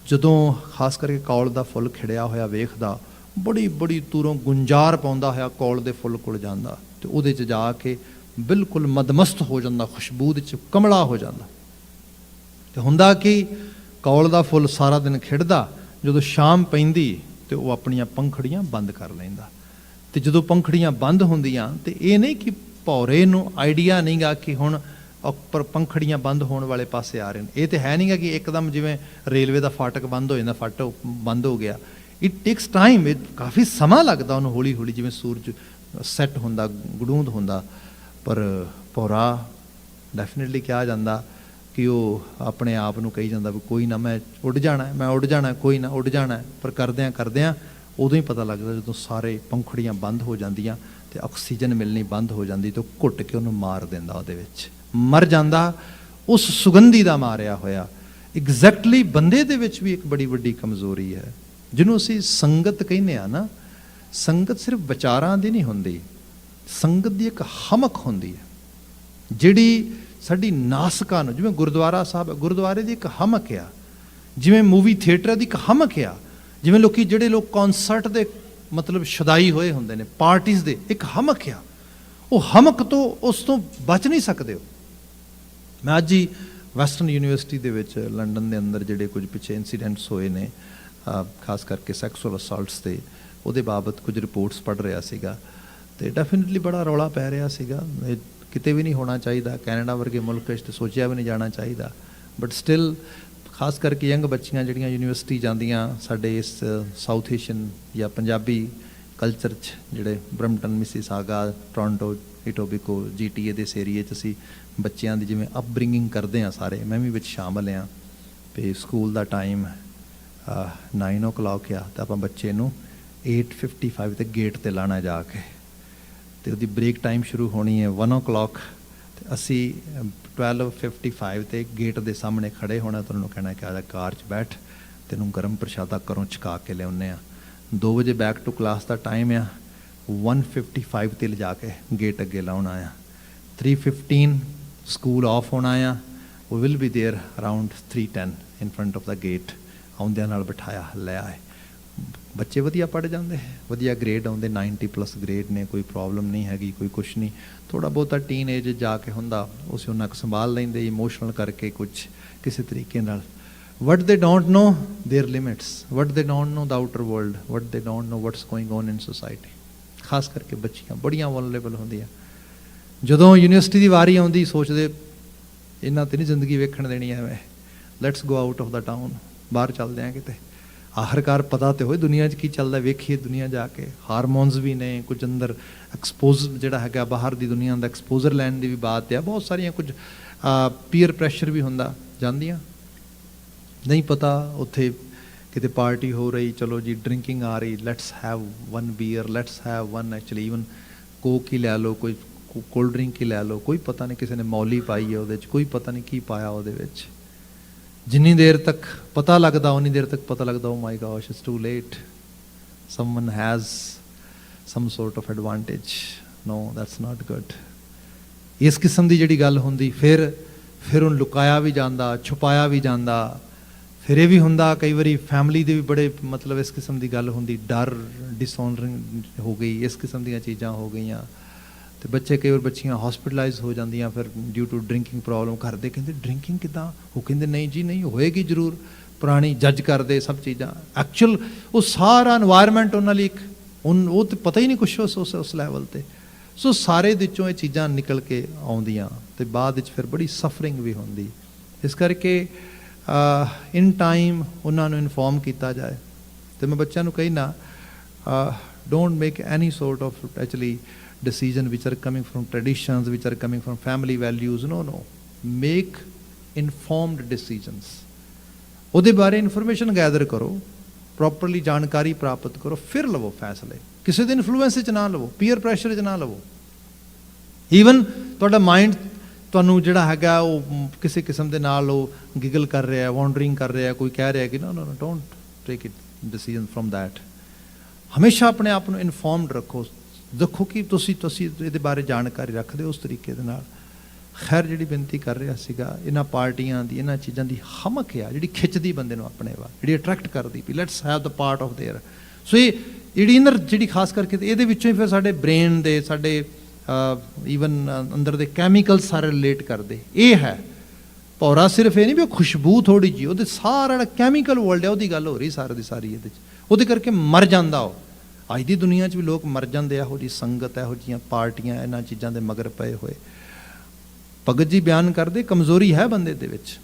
ਜਦੋਂ ਖਾਸ ਕਰਕੇ ਕੌਲ ਦਾ ਫੁੱਲ ਖਿੜਿਆ ਹੋਇਆ ਵੇਖਦਾ, ਬੜੀ ਬੜੀ ਦੂਰੋਂ ਗੁੰਜਾਰ ਪਾਉਂਦਾ ਹੋਇਆ ਕੌਲ ਦੇ ਫੁੱਲ ਕੋਲ ਜਾਂਦਾ ਅਤੇ ਉਹਦੇ 'ਚ ਜਾ ਕੇ ਬਿਲਕੁਲ ਮਦਮਸਤ ਹੋ ਜਾਂਦਾ, ਖੁਸ਼ਬੂ ਦੇ 'ਚ ਕਮਲਾ ਹੋ ਜਾਂਦਾ। ਅਤੇ ਹੁੰਦਾ ਕਿ ਕੌਲ ਦਾ ਫੁੱਲ ਸਾਰਾ ਦਿਨ ਖਿੜਦਾ, ਜਦੋਂ ਸ਼ਾਮ ਪੈਂਦੀ ਅਤੇ ਉਹ ਆਪਣੀਆਂ ਪੰਖੜੀਆਂ ਬੰਦ ਕਰ ਲੈਂਦਾ। ਅਤੇ ਜਦੋਂ ਪੰਖੜੀਆਂ ਬੰਦ ਹੁੰਦੀਆਂ ਤਾਂ ਇਹ ਨਹੀਂ ਕਿ ਭੌਰੇ ਨੂੰ ਆਈਡੀਆ ਨਹੀਂ ਗਾ ਕਿ ਹੁਣ ਉੱਪਰ ਪੰਖੜੀਆਂ ਬੰਦ ਹੋਣ ਵਾਲੇ ਪਾਸੇ ਆ ਰਹੇ ਨੇ। ਇਹ ਤਾਂ ਹੈ ਨਹੀਂ ਗਾ ਕਿ ਇੱਕਦਮ ਜਿਵੇਂ ਰੇਲਵੇ ਦਾ ਫਾਟਕ ਬੰਦ ਹੋ ਜਾਂਦਾ, ਫਾਟਕ ਬੰਦ ਹੋ ਗਿਆ। ਇਟ ਟੇਕਸ ਟਾਈਮ, ਇਹ ਕਾਫੀ ਸਮਾਂ ਲੱਗਦਾ ਉਹਨੂੰ ਹੌਲੀ ਹੌਲੀ, ਜਿਵੇਂ ਸੂਰਜ ਸੈੱਟ ਹੁੰਦਾ, ਗੜੂੰਦ ਹੁੰਦਾ। ਪਰ ਭੌਰਾ ਡੈਫੀਨੇਟਲੀ ਕਿਹਾ ਜਾਂਦਾ ਕਿ ਉਹ ਆਪਣੇ ਆਪ ਨੂੰ ਕਹੀ ਜਾਂਦਾ ਵੀ ਕੋਈ ਨਾ, ਮੈਂ ਉੱਡ ਜਾਣਾ, ਮੈਂ ਉੱਡ ਜਾਣਾ, ਕੋਈ ਨਾ ਉੱਡ ਜਾਣਾ। ਪਰ ਕਰਦਿਆਂ ਕਰਦਿਆਂ ਉਦੋਂ ਹੀ ਪਤਾ ਲੱਗਦਾ ਜਦੋਂ ਸਾਰੇ ਪੰਖੜੀਆਂ ਬੰਦ ਹੋ ਜਾਂਦੀਆਂ ਅਤੇ ਆਕਸੀਜਨ ਮਿਲਣੀ ਬੰਦ ਹੋ ਜਾਂਦੀ, ਅਤੇ ਉਹ ਘੁੱਟ ਕੇ ਉਹਨੂੰ ਮਾਰ ਦਿੰਦਾ, ਉਹਦੇ ਵਿੱਚ ਮਰ ਜਾਂਦਾ ਉਸ ਸੁਗੰਧੀ ਦਾ ਮਾਰਿਆ ਹੋਇਆ। ਐਗਜ਼ੈਕਟਲੀ ਬੰਦੇ ਦੇ ਵਿੱਚ ਵੀ ਇੱਕ ਬੜੀ ਵੱਡੀ ਕਮਜ਼ੋਰੀ ਹੈ ਜਿਹਨੂੰ ਅਸੀਂ ਸੰਗਤ ਕਹਿੰਦੇ ਹਾਂ ਨਾ। ਸੰਗਤ ਸਿਰਫ ਵਿਚਾਰਾਂ ਦੀ ਨਹੀਂ ਹੁੰਦੀ, ਸੰਗਤ ਦੀ ਇੱਕ ਹਮਕ ਹੁੰਦੀ ਹੈ ਜਿਹੜੀ ਸਾਡੀ ਨਾਸਕਾਂ ਨੂੰ, ਜਿਵੇਂ ਗੁਰਦੁਆਰਾ ਸਾਹਿਬ, ਗੁਰਦੁਆਰੇ ਦੀ ਇੱਕ ਹਮਕ ਆ, ਜਿਵੇਂ ਮੂਵੀ ਥੀਏਟਰ ਦੀ ਇੱਕ ਹਮਕ ਆ, ਜਿਵੇਂ ਜਿਹੜੇ ਲੋਕ ਕੌਨਸਰਟ ਦੇ ਮਤਲਬ ਸ਼ੁਦਾਈ ਹੋਏ ਹੁੰਦੇ ਨੇ, ਪਾਰਟੀਜ਼ ਦੇ, ਇੱਕ ਹਮਕ ਆ। ਉਹ ਹਮਕ ਤੋਂ, ਉਸ ਤੋਂ ਬਚ ਨਹੀਂ ਸਕਦੇ ਹੋ। ਮੈਂ ਅੱਜ ਹੀ ਵੈਸਟਰਨ ਯੂਨੀਵਰਸਿਟੀ ਦੇ ਵਿੱਚ ਲੰਡਨ ਦੇ ਅੰਦਰ ਜਿਹੜੇ ਕੁਝ ਪਿੱਛੇ ਇੰਸੀਡੈਂਟਸ ਹੋਏ ਨੇ, ਖਾਸ ਕਰਕੇ ਸੈਕਸੁਅਲ ਅਸਾਲਟਸ 'ਤੇ, ਉਹਦੇ ਬਾਬਤ ਕੁਝ ਰਿਪੋਰਟਸ ਪੜ੍ਹ ਰਿਹਾ ਸੀਗਾ ਅਤੇ ਡੈਫੀਨੇਟਲੀ ਬੜਾ ਰੌਲਾ ਪੈ ਰਿਹਾ ਸੀਗਾ। ਇਹ ਕਿਤੇ ਵੀ ਨਹੀਂ ਹੋਣਾ ਚਾਹੀਦਾ, ਕੈਨੇਡਾ ਵਰਗੇ ਮੁਲਕ ਵਿੱਚ ਤਾਂ ਸੋਚਿਆ ਵੀ ਨਹੀਂ ਜਾਣਾ ਚਾਹੀਦਾ। ਬਟ ਸਟਿਲ ਖਾਸ ਕਰਕੇ ਯੰਗ ਬੱਚੀਆਂ ਜਿਹੜੀਆਂ ਯੂਨੀਵਰਸਿਟੀ ਜਾਂਦੀਆਂ, ਸਾਡੇ ਇਸ ਸਾਊਥ ਏਸ਼ੀਅਨ ਜਾਂ ਪੰਜਾਬੀ ਕਲਚਰ 'ਚ, ਜਿਹੜੇ Brampton, Mississauga, Toronto, Etobicoke, GTA ਦੇ ਇਸ ਏਰੀਏ 'ਚ ਅਸੀਂ ਬੱਚਿਆਂ ਦੀ ਜਿਵੇਂ ਅਪਬ੍ਰਿੰਗਿੰਗ ਕਰਦੇ ਹਾਂ ਸਾਰੇ, ਮੈਂ ਵੀ ਵਿੱਚ ਸ਼ਾਮਲ ਹਾਂ। ਅਤੇ ਸਕੂਲ ਦਾ ਟਾਈਮ 9 o'clock ਆ, ਤਾਂ ਆਪਾਂ ਬੱਚੇ ਨੂੰ 8:55 'ਤੇ ਗੇਟ 'ਤੇ ਲਾਉਣਾ ਜਾ ਕੇ, ਅਤੇ ਉਹਦੀ ਬ੍ਰੇਕ ਟਾਈਮ ਸ਼ੁਰੂ ਹੋਣੀ ਹੈ 1 o'clock, ਅਤੇ ਅਸੀਂ 12:55 'ਤੇ ਗੇਟ ਦੇ ਸਾਹਮਣੇ ਖੜ੍ਹੇ ਹੋਣਾ, ਤਾਂ ਉਹਨੂੰ ਕਹਿਣਾ ਕਿ ਆ ਜਾ ਕਾਰ 'ਚ ਬੈਠ, ਤੈਨੂੰ ਗਰਮ ਪ੍ਰਸ਼ਾਦਾ ਘਰੋਂ ਛਕਾ ਕੇ ਲਿਆਉਂਦੇ ਹਾਂ। 2 ਵਜੇ ਬੈਕ ਟੂ ਕਲਾਸ ਦਾ ਟਾਈਮ ਆ, 1:55 'ਤੇ ਲਿਜਾ ਕੇ ਗੇਟ ਅੱਗੇ ਲਾਉਣਾ ਆ। 3:15 ਸਕੂਲ ਆਫ ਹੋਣਾ ਆ, ਉਹ will be there around 3:10 in front of the gate. ਆਉਂਦਿਆਂ ਨਾਲ ਬਿਠਾਇਆ, ਲੈ ਆਏ। ਬੱਚੇ ਵਧੀਆ ਪੜ੍ਹ ਜਾਂਦੇ, ਵਧੀਆ ਗ੍ਰੇਡ ਆਉਂਦੇ, 90+ ਗ੍ਰੇਡ ਨੇ, ਕੋਈ ਪ੍ਰੋਬਲਮ ਨਹੀਂ ਹੈਗੀ, ਕੋਈ ਕੁਛ ਨਹੀਂ। ਥੋੜ੍ਹਾ ਬਹੁਤਾ ਟੀਨ ਏਜ ਜਾ ਕੇ ਹੁੰਦਾ, ਉਸ ਉਹਨਾਂ ਕੁ ਸੰਭਾਲ ਲੈਂਦੇ, ਇਮੋਸ਼ਨਲ ਕਰਕੇ ਕੁਛ ਕਿਸੇ ਤਰੀਕੇ ਨਾਲ। What they don't know their limits, what they don't know the outer world, what they don't know what's going on in society. ਖਾਸ ਕਰਕੇ ਬੱਚੀਆਂ ਬੜੀਆਂ ਵਲਨਰੇਬਲ ਹੁੰਦੀਆਂ। ਜਦੋਂ ਯੂਨੀਵਰਸਿਟੀ ਦੀ ਵਾਰੀ ਆਉਂਦੀ, ਸੋਚਦੇ ਇਹਨਾਂ 'ਤੇ ਨਹੀਂ ਜ਼ਿੰਦਗੀ ਵੇਖਣ ਦੇਣੀ ਐਵੇਂ, let's go out of the town, ਬਾਹਰ ਚੱਲਦੇ ਹਾਂ ਕਿਤੇ। ਆਖਰਕਾਰ ਪਤਾ ਤੇ ਹੋਏ ਦੁਨੀਆ 'ਚ ਕੀ ਚੱਲਦਾ, ਵੇਖੀਏ ਦੁਨੀਆ ਜਾ ਕੇ। ਹਾਰਮੋਨਸ ਵੀ ਨੇ ਕੁਝ ਅੰਦਰ, ਐਕਸਪੋਜ਼ ਜਿਹੜਾ ਹੈਗਾ ਬਾਹਰ ਦੀ ਦੁਨੀਆ ਦਾ ਐਕਸਪੋਜ਼ਰ ਲੈਣ ਦੀ ਵੀ ਬਾਤ ਆ, ਬਹੁਤ ਸਾਰੀਆਂ ਕੁਝ ਪੀਅਰ ਪ੍ਰੈਸ਼ਰ ਵੀ ਹੁੰਦਾ। ਜਾਂਦੀਆਂ ਨਹੀਂ ਪਤਾ, ਉੱਥੇ ਕਿਤੇ ਪਾਰਟੀ ਹੋ ਰਹੀ, ਚਲੋ ਜੀ ਡਰਿੰਕਿੰਗ ਆ ਰਹੀ, let's have 1 beer, let's have 1, actually even coke ਹੀ ਲੈ ਲਓ, ਕੋਈ ਕੋਲਡ ਡਰਿੰਕ ਹੀ ਲੈ ਲਓ, ਕੋਈ ਪਤਾ ਨਹੀਂ ਕਿਸੇ ਨੇ ਮੌਲੀ ਪਾਈ ਹੈ ਉਹਦੇ 'ਚ, ਕੋਈ ਪਤਾ ਨਹੀਂ ਕੀ ਪਾਇਆ ਉਹਦੇ ਵਿੱਚ। जिन्नी देर तक पता लगता उन्नी देर तक पता लगता oh my gosh it's too late, someone has some sort of advantage, no that's not good. इस किस्म की जिहड़ी गल हुंदी फिर उन्हें लुकाया भी जाता, छुपाया भी जाता, फिर ये भी हुंदा कई बारी फैमिली दे भी बड़े मतलब इस किस्म की गल हुंदी, डर डिसऑनरिंग हो गई, इस किस्म दी चीज़ां हो गई, तो बच्चे कई बार बच्चियां हॉस्पिटलाइज हो जांदियां फिर ड्यू टू ड्रिंकिंग प्रॉब्लम। घर दे कहंदे ड्रिंकिंग किदां, वो कहंदे नहीं जी नहीं होएगी जरूर, पुरानी जज करदे सब चीज़ां, एक्चुअल वो सारा एनवायरनमेंट उन्हां लई वो तो पता ही नहीं कुछ उस लैवल ते। सो सारे विचों ये चीज़ां निकल के आउंदियां ते बाद विच फिर बड़ी सफरिंग भी हुंदी। इस करके इन टाइम उन्होंने इनफॉर्म किया जाए। तो मैं बच्चों को कहना don't make any sort of actually decision which are coming from traditions, which are coming from family values, no make informed decisions. उहदे बारे इनफॉर्मेशन गैदर करो, प्रॉपरली जानकारी प्राप्त करो, फिर लवो फैसले। किसी के इन्फ्लुएंस ना लवो, पीयर प्रैशर ना लवो। ईवन तुहाडा माइंड ਤੁਹਾਨੂੰ ਜਿਹੜਾ ਹੈਗਾ ਉਹ ਕਿਸੇ ਕਿਸਮ ਦੇ ਨਾਲ ਉਹ ਗਿਗਲ ਕਰ ਰਿਹਾ, ਵਾਂਡਰਿੰਗ ਕਰ ਰਿਹਾ, ਕੋਈ ਕਹਿ ਰਿਹਾ ਕਿ no no don't take it decision from that. ਹਮੇਸ਼ਾ ਆਪਣੇ ਆਪ ਨੂੰ ਇਨਫੋਰਮਡ ਰੱਖੋ, ਦੇਖੋ ਕਿ ਤੁਸੀਂ ਇਹਦੇ ਬਾਰੇ ਜਾਣਕਾਰੀ ਰੱਖਦੇ ਹੋ ਉਸ ਤਰੀਕੇ ਦੇ ਨਾਲ। ਖੈਰ ਜਿਹੜੀ ਬੇਨਤੀ ਕਰ ਰਿਹਾ ਸੀਗਾ, ਇਹਨਾਂ ਪਾਰਟੀਆਂ ਦੀ ਇਹਨਾਂ ਚੀਜ਼ਾਂ ਦੀ ਹਮਕ ਆ ਜਿਹੜੀ ਖਿੱਚਦੀ ਬੰਦੇ ਨੂੰ ਆਪਣੇ ਵੱਲ, ਜਿਹੜੀ ਅਟਰੈਕਟ ਕਰਦੀ ਵੀ let's have the part of there. So ਇਹ ਜਿਹੜੀ ਇਨਰ ਜਿਹੜੀ ਖਾਸ ਕਰਕੇ ਇਹਦੇ ਵਿੱਚੋਂ ਹੀ ਫਿਰ ਸਾਡੇ ਬ੍ਰੇਨ ਦੇ ਸਾਡੇ ਈਵਨ ਅੰਦਰ ਦੇ ਕੈਮੀਕਲ ਸਾਰੇ ਰਿਲੇਟ ਕਰਦੇ। ਇਹ ਹੈ ਭੌਰਾ ਸਿਰਫ ਇਹ ਨਹੀਂ ਵੀ ਉਹ ਖੁਸ਼ਬੂ ਥੋੜ੍ਹੀ ਜਿਹੀ, ਉਹਦੇ ਸਾਰਾ ਜਿਹੜਾ ਕੈਮੀਕਲ ਵਰਲਡ ਹੈ ਉਹਦੀ ਗੱਲ ਹੋ ਰਹੀ ਸਾਰੀ ਦੀ ਸਾਰੀ ਇਹਦੇ 'ਚ। ਉਹਦੇ ਕਰਕੇ ਮਰ ਜਾਂਦਾ ਉਹ। ਅੱਜ ਦੀ ਦੁਨੀਆ 'ਚ ਵੀ ਲੋਕ ਮਰ ਜਾਂਦੇ, ਇਹੋ ਜਿਹੀ ਸੰਗਤ, ਇਹੋ ਜਿਹੀਆਂ ਪਾਰਟੀਆਂ, ਇਹਨਾਂ ਚੀਜ਼ਾਂ ਦੇ ਮਗਰ ਪਏ ਹੋਏ। ਭਗਤ ਜੀ ਬਿਆਨ ਕਰਦੇ ਕਮਜ਼ੋਰੀ ਹੈ ਬੰਦੇ ਦੇ ਵਿੱਚ,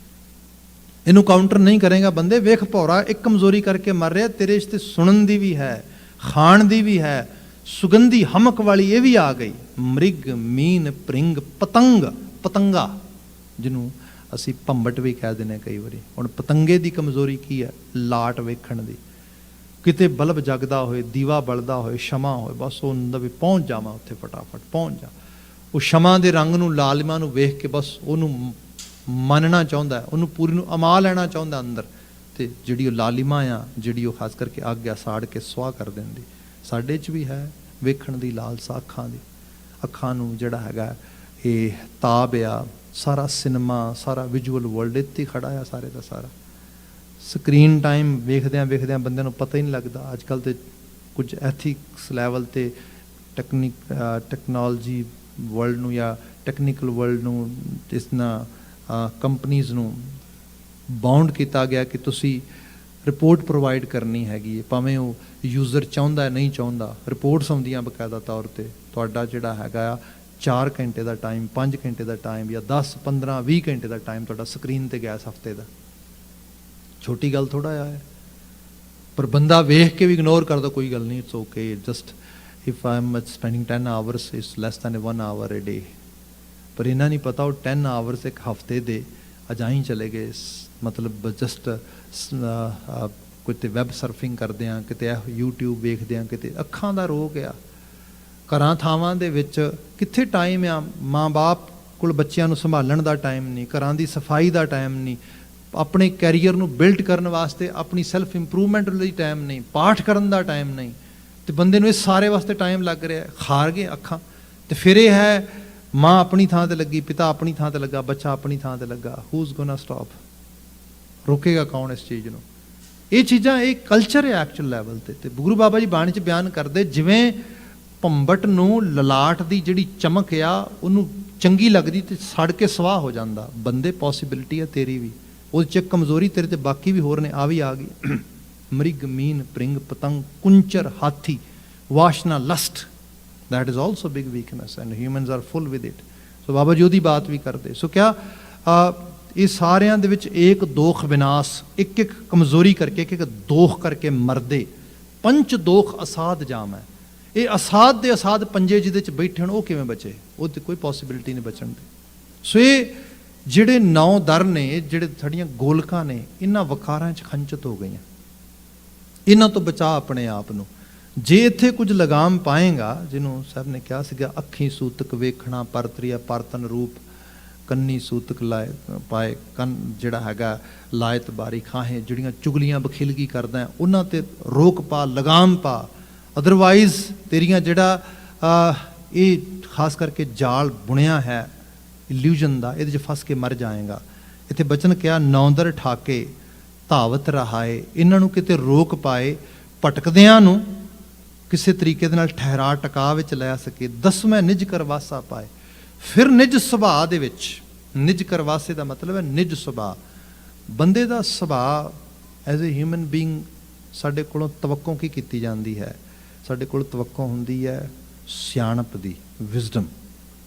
ਇਹਨੂੰ ਕਾਊਂਟਰ ਨਹੀਂ ਕਰੇਗਾ ਬੰਦੇ, ਵੇਖ ਭੌਰਾ ਇੱਕ ਕਮਜ਼ੋਰੀ ਕਰਕੇ ਮਰ ਰਿਹਾ, ਤੇਰੇ 'ਚ ਤੇ ਸੁਣਨ ਦੀ ਵੀ ਹੈ, ਖਾਣ ਦੀ ਵੀ ਹੈ, ਸੁਗੰਧੀ ਹਮਕ ਵਾਲੀ ਇਹ ਵੀ ਆ ਗਈ। ਮ੍ਰਿਗ ਮੀਨ ਪ੍ਰਿੰਗ ਪਤੰਗ, ਪਤੰਗਾ ਜਿਹਨੂੰ ਅਸੀਂ ਭੰਬਟ ਵੀ ਕਹਿ ਦਿੰਦੇ ਕਈ ਵਾਰੀ। ਹੁਣ ਪਤੰਗੇ ਦੀ ਕਮਜ਼ੋਰੀ ਕੀ ਹੈ? ਲਾਟ ਵੇਖਣ ਦੀ। ਕਿਤੇ ਬਲਬ ਜਗਦਾ ਹੋਏ, ਦੀਵਾ ਬਲਦਾ ਹੋਏ, ਸ਼ਮਾ ਹੋਏ, ਬਸ ਉਹ ਹੁੰਦਾ ਵੀ ਪਹੁੰਚ ਜਾਵਾਂ ਉੱਥੇ, ਫਟਾਫਟ ਪਹੁੰਚ ਜਾ। ਉਹ ਸ਼ਮਾ ਦੇ ਰੰਗ ਨੂੰ, ਲਾਲਿਮਾ ਨੂੰ ਵੇਖ ਕੇ ਬਸ ਉਹਨੂੰ ਮੰਨਣਾ ਚਾਹੁੰਦਾ, ਉਹਨੂੰ ਪੂਰੀ ਨੂੰ ਅਮਾ ਲੈਣਾ ਚਾਹੁੰਦਾ ਅੰਦਰ। ਅਤੇ ਜਿਹੜੀ ਉਹ ਲਾਲਿਮਾ ਆ, ਜਿਹੜੀ ਉਹ ਖਾਸ ਕਰਕੇ ਅੱਗ ਆ ਸਾੜ ਕੇ ਸੁਆਹ ਕਰ ਦਿੰਦੀ। ਸਾਡੇ 'ਚ ਵੀ ਹੈ ਵੇਖਣ ਦੀ ਲਾਲਸਾ ਅੱਖਾਂ ਦੀ। ਅੱਖਾਂ ਨੂੰ ਜਿਹੜਾ ਹੈਗਾ ਇਹ ਤਾਬ ਆ, ਸਾਰਾ ਸਿਨੇਮਾ, ਸਾਰਾ ਵਿਜ਼ੂਅਲ ਵਰਲਡ ਇੱਥੇ ਖੜਾ ਆ ਸਾਰੇ ਦਾ ਸਾਰਾ। ਸਕਰੀਨ ਟਾਈਮ ਵੇਖਦਿਆਂ ਵੇਖਦਿਆਂ ਬੰਦਿਆਂ ਨੂੰ ਪਤਾ ਹੀ ਨਹੀਂ ਲੱਗਦਾ। ਅੱਜ ਕੱਲ੍ਹ ਤਾਂ ਕੁਝ ਐਥਿਕਸ ਲੈਵਲ 'ਤੇ ਟੈਕਨੋਲੋਜੀ ਵਰਲਡ ਨੂੰ ਜਾਂ ਟੈਕਨੀਕਲ ਵਰਲਡ ਨੂੰ ਇਸ ਨਾਲ ਕੰਪਨੀਜ਼ ਨੂੰ ਬਾਉਂਡ ਕੀਤਾ ਗਿਆ ਕਿ ਤੁਸੀਂ ਰਿਪੋਰਟ ਪ੍ਰੋਵਾਈਡ ਕਰਨੀ ਹੈਗੀ ਹੈ, ਭਾਵੇਂ ਉਹ ਯੂਜ਼ਰ ਚਾਹੁੰਦਾ ਨਹੀਂ ਚਾਹੁੰਦਾ। ਰਿਪੋਰਟਸ ਆਉਂਦੀਆਂ ਬਕਾਇਦਾ ਤੌਰ 'ਤੇ, ਤੁਹਾਡਾ ਜਿਹੜਾ ਹੈਗਾ ਆ 4 ਘੰਟੇ ਦਾ ਟਾਈਮ, 5 ਘੰਟੇ ਦਾ ਟਾਈਮ ਜਾਂ 10, 15, 20 ਘੰਟੇ ਦਾ ਟਾਈਮ ਤੁਹਾਡਾ ਸਕਰੀਨ 'ਤੇ ਗਿਆ ਇਸ ਹਫਤੇ ਦਾ। ਛੋਟੀ ਗੱਲ ਥੋੜ੍ਹਾ ਆ ਹੈ, ਪਰ ਬੰਦਾ ਵੇਖ ਕੇ ਵੀ ਇਗਨੋਰ ਕਰਦਾ, ਕੋਈ ਗੱਲ ਨਹੀਂ, it's okay, just if I am spending 10 hours it's less than 1 hour a day. ਪਰ ਇਹਨਾਂ ਨਹੀਂ ਪਤਾ ਉਹ 10 ਆਵਰਸ ਇੱਕ ਹਫਤੇ ਦੇ ਅਜਾਈਂ ਚਲੇ ਗਏ। ਮਤਲਬ ਜਸਟ ਕਿਤੇ ਵੈਬ ਸਰਫਿੰਗ ਕਰਦੇ ਹਾਂ, ਕਿਤੇ ਯੂਟਿਊਬ ਵੇਖਦੇ ਹਾਂ, ਕਿਤੇ ਅੱਖਾਂ ਦਾ ਰੋਗ ਆ। ਘਰਾਂ ਥਾਵਾਂ ਦੇ ਵਿੱਚ ਕਿੱਥੇ ਟਾਈਮ ਆ? ਮਾਂ ਬਾਪ ਕੋਲ ਬੱਚਿਆਂ ਨੂੰ ਸੰਭਾਲਣ ਦਾ ਟਾਈਮ ਨਹੀਂ, ਘਰਾਂ ਦੀ ਸਫਾਈ ਦਾ ਟਾਈਮ ਨਹੀਂ, ਆਪਣੇ ਕੈਰੀਅਰ ਨੂੰ ਬਿਲਡ ਕਰਨ ਵਾਸਤੇ, ਆਪਣੀ ਸੈਲਫ ਇੰਪਰੂਵਮੈਂਟ ਲਈ ਟਾਈਮ ਨਹੀਂ, ਪਾਠ ਕਰਨ ਦਾ ਟਾਈਮ ਨਹੀਂ। ਅਤੇ ਬੰਦੇ ਨੂੰ ਇਸ ਸਾਰੇ ਵਾਸਤੇ ਟਾਈਮ ਲੱਗ ਰਿਹਾ, ਹਾਰ ਗਏ ਅੱਖਾਂ। ਅਤੇ ਫਿਰ ਇਹ ਹੈ ਮਾਂ ਆਪਣੀ ਥਾਂ 'ਤੇ ਲੱਗੀ, ਪਿਤਾ ਆਪਣੀ ਥਾਂ 'ਤੇ ਲੱਗਾ, ਬੱਚਾ ਆਪਣੀ ਥਾਂ 'ਤੇ ਲੱਗਾ। Whose ਗੋਨਾ stop? ਰੋਕੇਗਾ ਕੌਣ ਇਸ ਚੀਜ਼ ਨੂੰ? ਇਹ ਚੀਜ਼ਾਂ ਇਹ ਕਲਚਰ ਹੈ ਐਕਚੁਅਲ ਲੈਵਲ 'ਤੇ। ਅਤੇ ਗੁਰੂ ਬਾਬਾ ਜੀ ਬਾਣੀ 'ਚ ਬਿਆਨ ਕਰਦੇ ਜਿਵੇਂ ਭੰਬਟ ਨੂੰ ਲਲਾਟ ਦੀ ਜਿਹੜੀ ਚਮਕ ਆ ਉਹਨੂੰ ਚੰਗੀ ਲੱਗਦੀ ਅਤੇ ਸੜ ਕੇ ਸਵਾਹ ਹੋ ਜਾਂਦਾ। ਬੰਦੇ ਪੋਸੀਬਿਲਿਟੀ ਆ ਤੇਰੀ ਵੀ, ਉਹਦੇ 'ਚ ਕਮਜ਼ੋਰੀ ਤੇਰੇ 'ਤੇ ਬਾਕੀ ਵੀ ਹੋਰ ਨੇ, ਆ ਵੀ ਆ ਗਈ। ਮ੍ਰਿਗ ਮੀਨ ਪ੍ਰਿੰਗ ਪਤੰਗ ਕੁੰਚਰ ਹਾਥੀ ਵਾਸ਼ਨਾ lust, that is also big weakness and humans are full with it. So Baba ji ਉਹਦੀ ਬਾਤ ਵੀ ਕਰਦੇ। ਸੋ ਕਿਆ ਇਹ ਸਾਰਿਆਂ ਦੇ ਵਿੱਚ ਏਕ ਦੋਖ ਵਿਨਾਸ਼, ਇੱਕ ਇੱਕ ਕਮਜ਼ੋਰੀ ਕਰਕੇ, ਇੱਕ ਇੱਕ ਦੋਖ ਕਰਕੇ ਮਰਦੇ। ਪੰਚ ਦੋਖ ਅਸਾਧ ਜਾਮ ਹੈ। ਇਹ ਅਸਾਧ ਦੇ ਅਸਾਧ ਪੰਜੇ ਜਿਹਦੇ 'ਚ ਬੈਠੇ ਹੋਣ ਉਹ ਕਿਵੇਂ ਬਚੇ? ਉਹਦੀ ਕੋਈ ਪੋਸੀਬਿਲਿਟੀ ਨਹੀਂ ਬਚਣ ਦੀ। ਸੋ ਇਹ ਜਿਹੜੇ 9 ਦਰ ਨੇ, ਜਿਹੜੇ ਸਾਡੀਆਂ ਗੋਲਕਾਂ ਨੇ, ਇਹਨਾਂ ਵਕਾਰਾਂ 'ਚ ਖੰਚਤ ਹੋ ਗਈਆਂ। ਇਹਨਾਂ ਤੋਂ ਬਚਾ ਆਪਣੇ ਆਪ ਨੂੰ। ਜੇ ਇੱਥੇ ਕੁਝ ਲਗਾਮ ਪਾਏਗਾ, ਜਿਹਨੂੰ ਸਾਹਿਬ ਨੇ ਕਿਹਾ ਸੀਗਾ ਅੱਖੀਂ ਸੂਤਕ ਵੇਖਣਾ, ਪਰਤਰੀਆ ਪਰਤਨ ਰੂਪ ਕੰਨੀ ਸੂਤਕ ਲਾਏ ਪਾਏ ਕੰਨ ਜਿਹੜਾ ਹੈਗਾ ਲਾਇਤ ਬਾਰੀ ਖਾਹੇ, ਜਿਹੜੀਆਂ ਚੁਗਲੀਆਂ ਬਖਿਲਗੀ ਕਰਦਾ ਉਹਨਾਂ ਤੇ ਰੋਕ ਪਾ, ਲਗਾਮ ਪਾ। ਅਦਰਵਾਈਜ਼ ਤੇਰੀਆਂ ਜਿਹੜਾ ਇਹ ਖਾਸ ਕਰਕੇ ਜਾਲ ਬੁਣਿਆ ਹੈ ਇਲੂਜਨ ਦਾ, ਇਹਦੇ 'ਚ ਫਸ ਕੇ ਮਰ ਜਾਏਗਾ। ਇੱਥੇ ਬਚਨ ਕਿਹਾ ਨੌਂਦਰ ਠਾਕੇ ਧਾਵਤ ਰਹਾਏ, ਇਹਨਾਂ ਨੂੰ ਕਿਤੇ ਰੋਕ ਪਾਏ, ਭਟਕਦਿਆਂ ਨੂੰ ਕਿਸੇ ਤਰੀਕੇ ਦੇ ਨਾਲ ਠਹਿਰਾ ਟਿਕਾ ਵਿੱਚ ਲੈ ਸਕੇ। 10ਵੇਂ ਨਿਜ ਕਰਵਾਸਾ ਪਾਏ। ਫਿਰ ਨਿਜ ਸੁਭਾਅ ਦੇ ਵਿੱਚ, ਨਿਜ ਕਰਵਾਸੇ ਦਾ ਮਤਲਬ ਹੈ ਨਿਜ ਸੁਭਾਅ। ਬੰਦੇ ਦਾ ਸੁਭਾਅ ਐਜ਼ ਏ ਹਿਊਮਨ ਬੀਇੰਗ ਸਾਡੇ ਕੋਲੋਂ ਤਵੱਕੋਂ ਕੀ ਕੀਤੀ ਜਾਂਦੀ ਹੈ? ਸਾਡੇ ਕੋਲ ਤਵੱਕੋਂ ਹੁੰਦੀ ਹੈ ਸਿਆਣਪ ਦੀ, ਵਿਜ਼ਡਮ।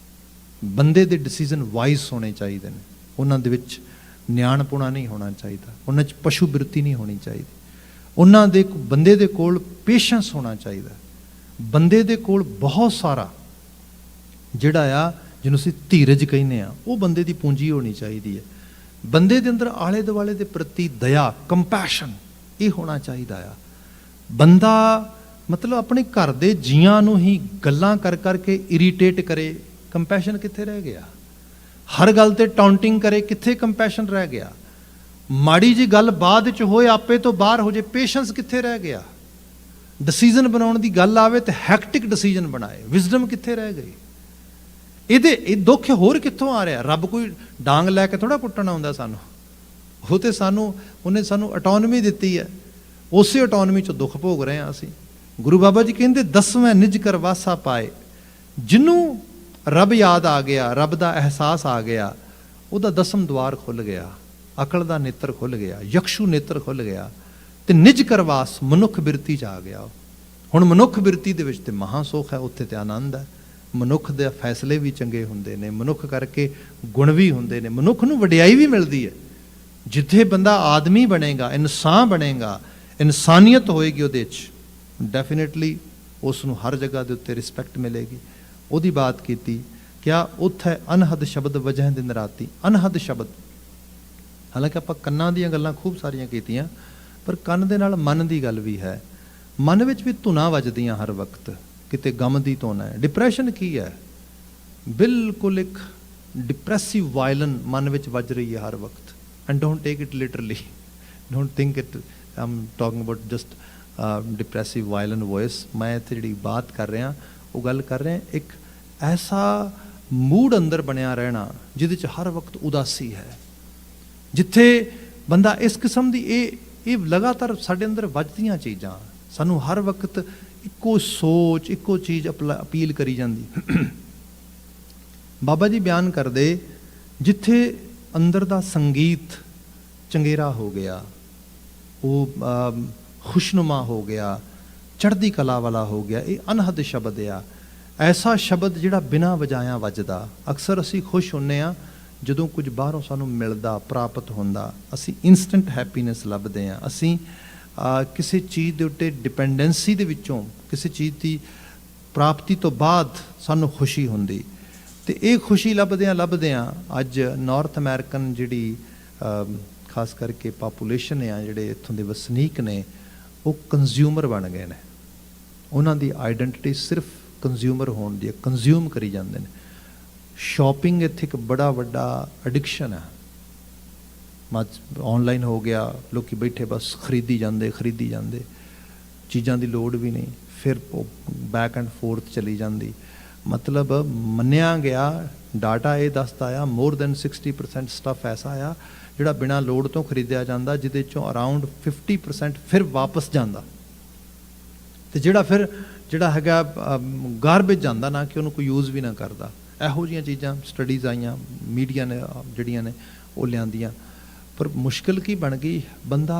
ਬੰਦੇ ਦੇ ਡਿਸੀਜ਼ਨ ਵਾਈਜ਼ ਹੋਣੇ ਚਾਹੀਦੇ ਨੇ, ਉਹਨਾਂ ਦੇ ਵਿੱਚ ਨਿਆਣਪੁਣਾ ਨਹੀਂ ਹੋਣਾ ਚਾਹੀਦਾ, ਉਹਨਾਂ 'ਚ ਪਸ਼ੂ ਬਿਰਤੀ ਨਹੀਂ ਹੋਣੀ ਚਾਹੀਦੀ। ਉਹਨਾਂ ਦੇ ਬੰਦੇ ਦੇ ਕੋਲ ਪੇਸ਼ੈਂਸ ਹੋਣਾ ਚਾਹੀਦਾ। ਬੰਦੇ ਦੇ ਕੋਲ ਬਹੁਤ ਸਾਰਾ ਜਿਹੜਾ ਆ ਜਿਹਨੂੰ ਅਸੀਂ ਧੀਰਜ ਕਹਿੰਦੇ ਆ, ਉਹ ਬੰਦੇ ਦੀ ਪੂੰਜੀ ਹੋਣੀ ਚਾਹੀਦੀ ਹੈ। ਬੰਦੇ ਦੇ ਅੰਦਰ ਆਲੇ ਦੁਆਲੇ ਦੇ ਪ੍ਰਤੀ ਦਇਆ, ਕੰਪੈਸ਼ਨ, ਇਹ ਹੋਣਾ ਚਾਹੀਦਾ ਆ। ਬੰਦਾ ਮਤਲਬ ਆਪਣੇ ਘਰ ਦੇ ਜੀਆਂ ਨੂੰ ਹੀ ਗੱਲਾਂ ਕਰ ਕਰਕੇ ਇਰੀਟੇਟ ਕਰੇ, ਕੰਪੈਸ਼ਨ ਕਿੱਥੇ ਰਹਿ ਗਿਆ? ਹਰ ਗੱਲ ਤੇ ਟਾਉਂਟਿੰਗ ਕਰੇ, ਕਿੱਥੇ ਕੰਪੈਸ਼ਨ ਰਹਿ ਗਿਆ? ਮਾੜੀ ਜੀ ਗੱਲ ਬਾਅਦ ਚ ਹੋਏ ਆਪੇ ਤੋਂ ਬਾਹਰ ਹੋ ਜੇ, ਪੇਸ਼ੈਂਸ ਕਿੱਥੇ ਰਹਿ ਗਿਆ? ਡਿਸੀਜ਼ਨ ਬਣਾਉਣ ਦੀ ਗੱਲ ਆਵੇ ਤੇ ਹੈਕਟਿਕ ਡਿਸੀਜ਼ਨ ਬਣਾਏ, ਵਿਜ਼ਡਮ ਕਿੱਥੇ ਰਹਿ ਗਈ? ਇਹ ਦੁੱਖ ਹੋਰ ਕਿੱਥੋਂ ਆ ਰਿਹਾ? ਰੱਬ ਕੋਈ ਡਾਂਗ ਲੈ ਕੇ ਥੋੜਾ ਕੁੱਟਣ ਆਉਂਦਾ ਸਾਨੂੰ, ਉਹ ਤੇ ਉਹਨੇ ਸਾਨੂੰ ਆਟੋਨਮੀ ਦਿੱਤੀ ਹੈ, ਉਸੇ ਆਟੋਨਮੀ ਚੋਂ ਦੁੱਖ ਭੋਗ ਰਹੇ ਹਾਂ ਅਸੀਂ। ਗੁਰੂ ਬਾਬਾ ਜੀ ਕਹਿੰਦੇ 10ਵੇਂ ਨਿਜ ਕਰਵਾਸਾ ਪਾਏ। ਜਿਹਨੂੰ ਰੱਬ ਯਾਦ ਆ ਗਿਆ, ਰੱਬ ਦਾ ਅਹਿਸਾਸ ਆ ਗਿਆ, ਉਹਦਾ 10ਮ ਦੁਆਰ ਖੁੱਲ੍ਹ ਗਿਆ, ਅਕਲ ਦਾ ਨੇਤਰ ਖੁੱਲ੍ਹ ਗਿਆ, ਯਕਸ਼ੂ ਨੇਤਰ ਖੁੱਲ੍ਹ ਗਿਆ, ਤੇ ਨਿਜ ਕਰਵਾਸ ਮਨੁੱਖ ਬਿਰਤੀ 'ਚ ਆ ਗਿਆ। ਹੁਣ ਮਨੁੱਖ ਬਿਰਤੀ ਦੇ ਵਿੱਚ ਤੇ ਮਹਾਂ ਸੁੱਖ ਹੈ, ਉੱਥੇ ਤੇ ਆਨੰਦ ਹੈ। ਮਨੁੱਖ ਦੇ ਫੈਸਲੇ ਵੀ ਚੰਗੇ ਹੁੰਦੇ ਨੇ, ਮਨੁੱਖ ਕਰਕੇ ਗੁਣ ਵੀ ਹੁੰਦੇ ਨੇ, ਮਨੁੱਖ ਨੂੰ ਵਡਿਆਈ ਵੀ ਮਿਲਦੀ ਹੈ। ਜਿੱਥੇ ਬੰਦਾ ਆਦਮੀ ਬਣੇਗਾ, ਇਨਸਾਨ ਬਣੇਗਾ, ਇਨਸਾਨੀਅਤ ਹੋਏਗੀ ਉਹਦੇ 'ਚ, ਡੈਫੀਨੇਟਲੀ ਉਸ ਨੂੰ ਹਰ ਜਗ੍ਹਾ ਦੇ ਉੱਤੇ ਰਿਸਪੈਕਟ ਮਿਲੇਗੀ। ਉਹਦੀ ਬਾਤ ਕੀਤੀ, ਕਿਆ ਉੱਥੇ ਅਨਹਦ ਸ਼ਬਦ ਵਜਹ ਦਿਨ ਰਾਤੀ। ਅਨਹਦ ਸ਼ਬਦ, ਹਾਲਾਂਕਿ ਆਪਾਂ ਕੰਨਾਂ ਦੀਆਂ ਗੱਲਾਂ ਖੂਬ ਸਾਰੀਆਂ ਕੀਤੀਆਂ, ਪਰ ਕੰਨ ਦੇ ਨਾਲ ਮਨ ਦੀ ਗੱਲ ਵੀ ਹੈ। ਮਨ ਵਿੱਚ ਵੀ ਧੁਨਾਂ ਵੱਜਦੀਆਂ ਹਰ ਵਕਤ, ਕਿਤੇ ਗਮ ਦੀ ਧੁਨ ਹੈ। ਡਿਪਰੈਸ਼ਨ ਕੀ ਹੈ? ਬਿਲਕੁਲ ਇੱਕ ਡਿਪਰੈਸਿਵ ਵਾਇਲਨ ਮਨ ਵਿੱਚ ਵੱਜ ਰਹੀ ਹੈ ਹਰ ਵਕਤ। And don't take it literally, don't think it Aam talking about just depressive violin voice. ਮੈਂ ਇੱਥੇ ਜਿਹੜੀ ਬਾਤ ਕਰ ਰਿਹਾ ਉਹ ਗੱਲ ਕਰ ਰਹੇ ਇੱਕ ਐਸਾ ਮੂਡ ਅੰਦਰ ਬਣਿਆ ਰਹਿਣਾ ਜਿਹਦੇ 'ਚ ਹਰ ਵਕਤ ਉਦਾਸੀ ਹੈ, ਜਿੱਥੇ ਬੰਦਾ ਇਸ ਕਿਸਮ ਦੀ ਇਹ ਲਗਾਤਾਰ ਸਾਡੇ ਅੰਦਰ ਵੱਜਦੀਆਂ ਚੀਜ਼ਾਂ, ਸਾਨੂੰ ਹਰ ਵਕਤ ਇੱਕੋ ਸੋਚ, ਇੱਕੋ ਚੀਜ਼ ਅਪੀਲ ਕਰੀ ਜਾਂਦੀ। ਬਾਬਾ ਜੀ ਬਿਆਨ ਕਰਦੇ, ਜਿੱਥੇ ਅੰਦਰ ਦਾ ਸੰਗੀਤ ਚੰਗੇਰਾ ਹੋ ਗਿਆ, ਉਹ ਖੁਸ਼ਨੁਮਾ ਹੋ ਗਿਆ, ਚੜ੍ਹਦੀ ਕਲਾ ਵਾਲਾ ਹੋ ਗਿਆ, ਇਹ ਅਨਹਦ ਸ਼ਬਦ ਆ। ਐਸਾ ਸ਼ਬਦ ਜਿਹੜਾ ਬਿਨਾਂ ਵਜਾਇਆ ਵੱਜਦਾ। ਅਕਸਰ ਅਸੀਂ ਖੁਸ਼ ਹੁੰਦੇ ਹਾਂ ਜਦੋਂ ਕੁਝ ਬਾਹਰੋਂ ਸਾਨੂੰ ਮਿਲਦਾ, ਪ੍ਰਾਪਤ ਹੁੰਦਾ, ਅਸੀਂ ਇਨਸਟੈਂਟ ਹੈਪੀਨੈਸ ਲੱਭਦੇ ਹਾਂ। ਅਸੀਂ ਕਿਸੇ ਚੀਜ਼ ਦੇ ਉੱਤੇ ਡਿਪੈਂਡੈਂਸੀ ਦੇ ਵਿੱਚੋਂ, ਕਿਸੇ ਚੀਜ਼ ਦੀ ਪ੍ਰਾਪਤੀ ਤੋਂ ਬਾਅਦ ਸਾਨੂੰ ਖੁਸ਼ੀ ਹੁੰਦੀ, ਤੇ ਇਹ ਖੁਸ਼ੀ ਲੱਭਦਿਆਂ ਅੱਜ ਨਾਰਥ ਅਮਰੀਕਨ ਜਿਹੜੀ ਖਾਸ ਕਰਕੇ ਪਾਪੂਲੇਸ਼ਨ ਆ, ਜਿਹੜੇ ਇੱਥੋਂ ਦੇ ਵਸਨੀਕ ਨੇ, ਉਹ ਕੰਜ਼ਿਊਮਰ ਬਣ ਗਏ ਨੇ। ਉਹਨਾਂ ਦੀ ਆਈਡੈਂਟੀਟੀ ਸਿਰਫ ਕੰਜ਼ਿਊਮਰ ਹੋਣ ਦੀ ਹੈ, ਕੰਜ਼ਿਊਮ ਕਰੀ ਜਾਂਦੇ ਨੇ। ਸ਼ਾਪਿੰਗ ਇੱਥੇ ਇੱਕ ਬੜਾ ਵੱਡਾ ਐਡਿਕਸ਼ਨ ਹੈ। ਆਨਲਾਈਨ ਹੋ ਗਿਆ, ਲੋਕੀ ਬੈਠੇ ਬਸ ਖਰੀਦੀ ਜਾਂਦੇ, ਚੀਜ਼ਾਂ ਦੀ ਲੋੜ ਵੀ ਨਹੀਂ, ਫਿਰ ਬੈਕ ਐਂਡ ਫੋਰਥ ਚਲੀ ਜਾਂਦੀ। ਮਤਲਬ ਮੰਨਿਆ ਗਿਆ, ਡਾਟਾ ਇਹ ਦੱਸਦਾ ਆ, ਮੋਰ ਦੈਨ 60% ਸਟੱਫ ਐਸਾ ਆ ਜਿਹੜਾ ਬਿਨਾਂ ਲੋੜ ਤੋਂ ਖਰੀਦਿਆ ਜਾਂਦਾ, ਜਿਹਦੇ ਚੋਂ ਅਰਾਊਂਡ 50% ਫਿਰ ਵਾਪਸ ਜਾਂਦਾ, ਤੇ ਜਿਹੜਾ ਹੈਗਾ ਗਾਰਬੇਜ ਜਾਂਦਾ, ਨਾ ਕਿ ਉਹਨੂੰ ਕੋਈ ਯੂਜ਼ ਵੀ ਨਾ ਕਰਦਾ। ਇਹੋ ਜਿਹੀਆਂ ਚੀਜ਼ਾਂ ਸਟੱਡੀਜ਼ ਆਈਆਂ, ਮੀਡੀਆ ਨੇ ਜਿਹੜੀਆਂ ਨੇ ਉਹ ਲਿਆਂਦੀਆਂ। ਪਰ ਮੁਸ਼ਕਿਲ ਕੀ ਬਣ ਗਈ? ਬੰਦਾ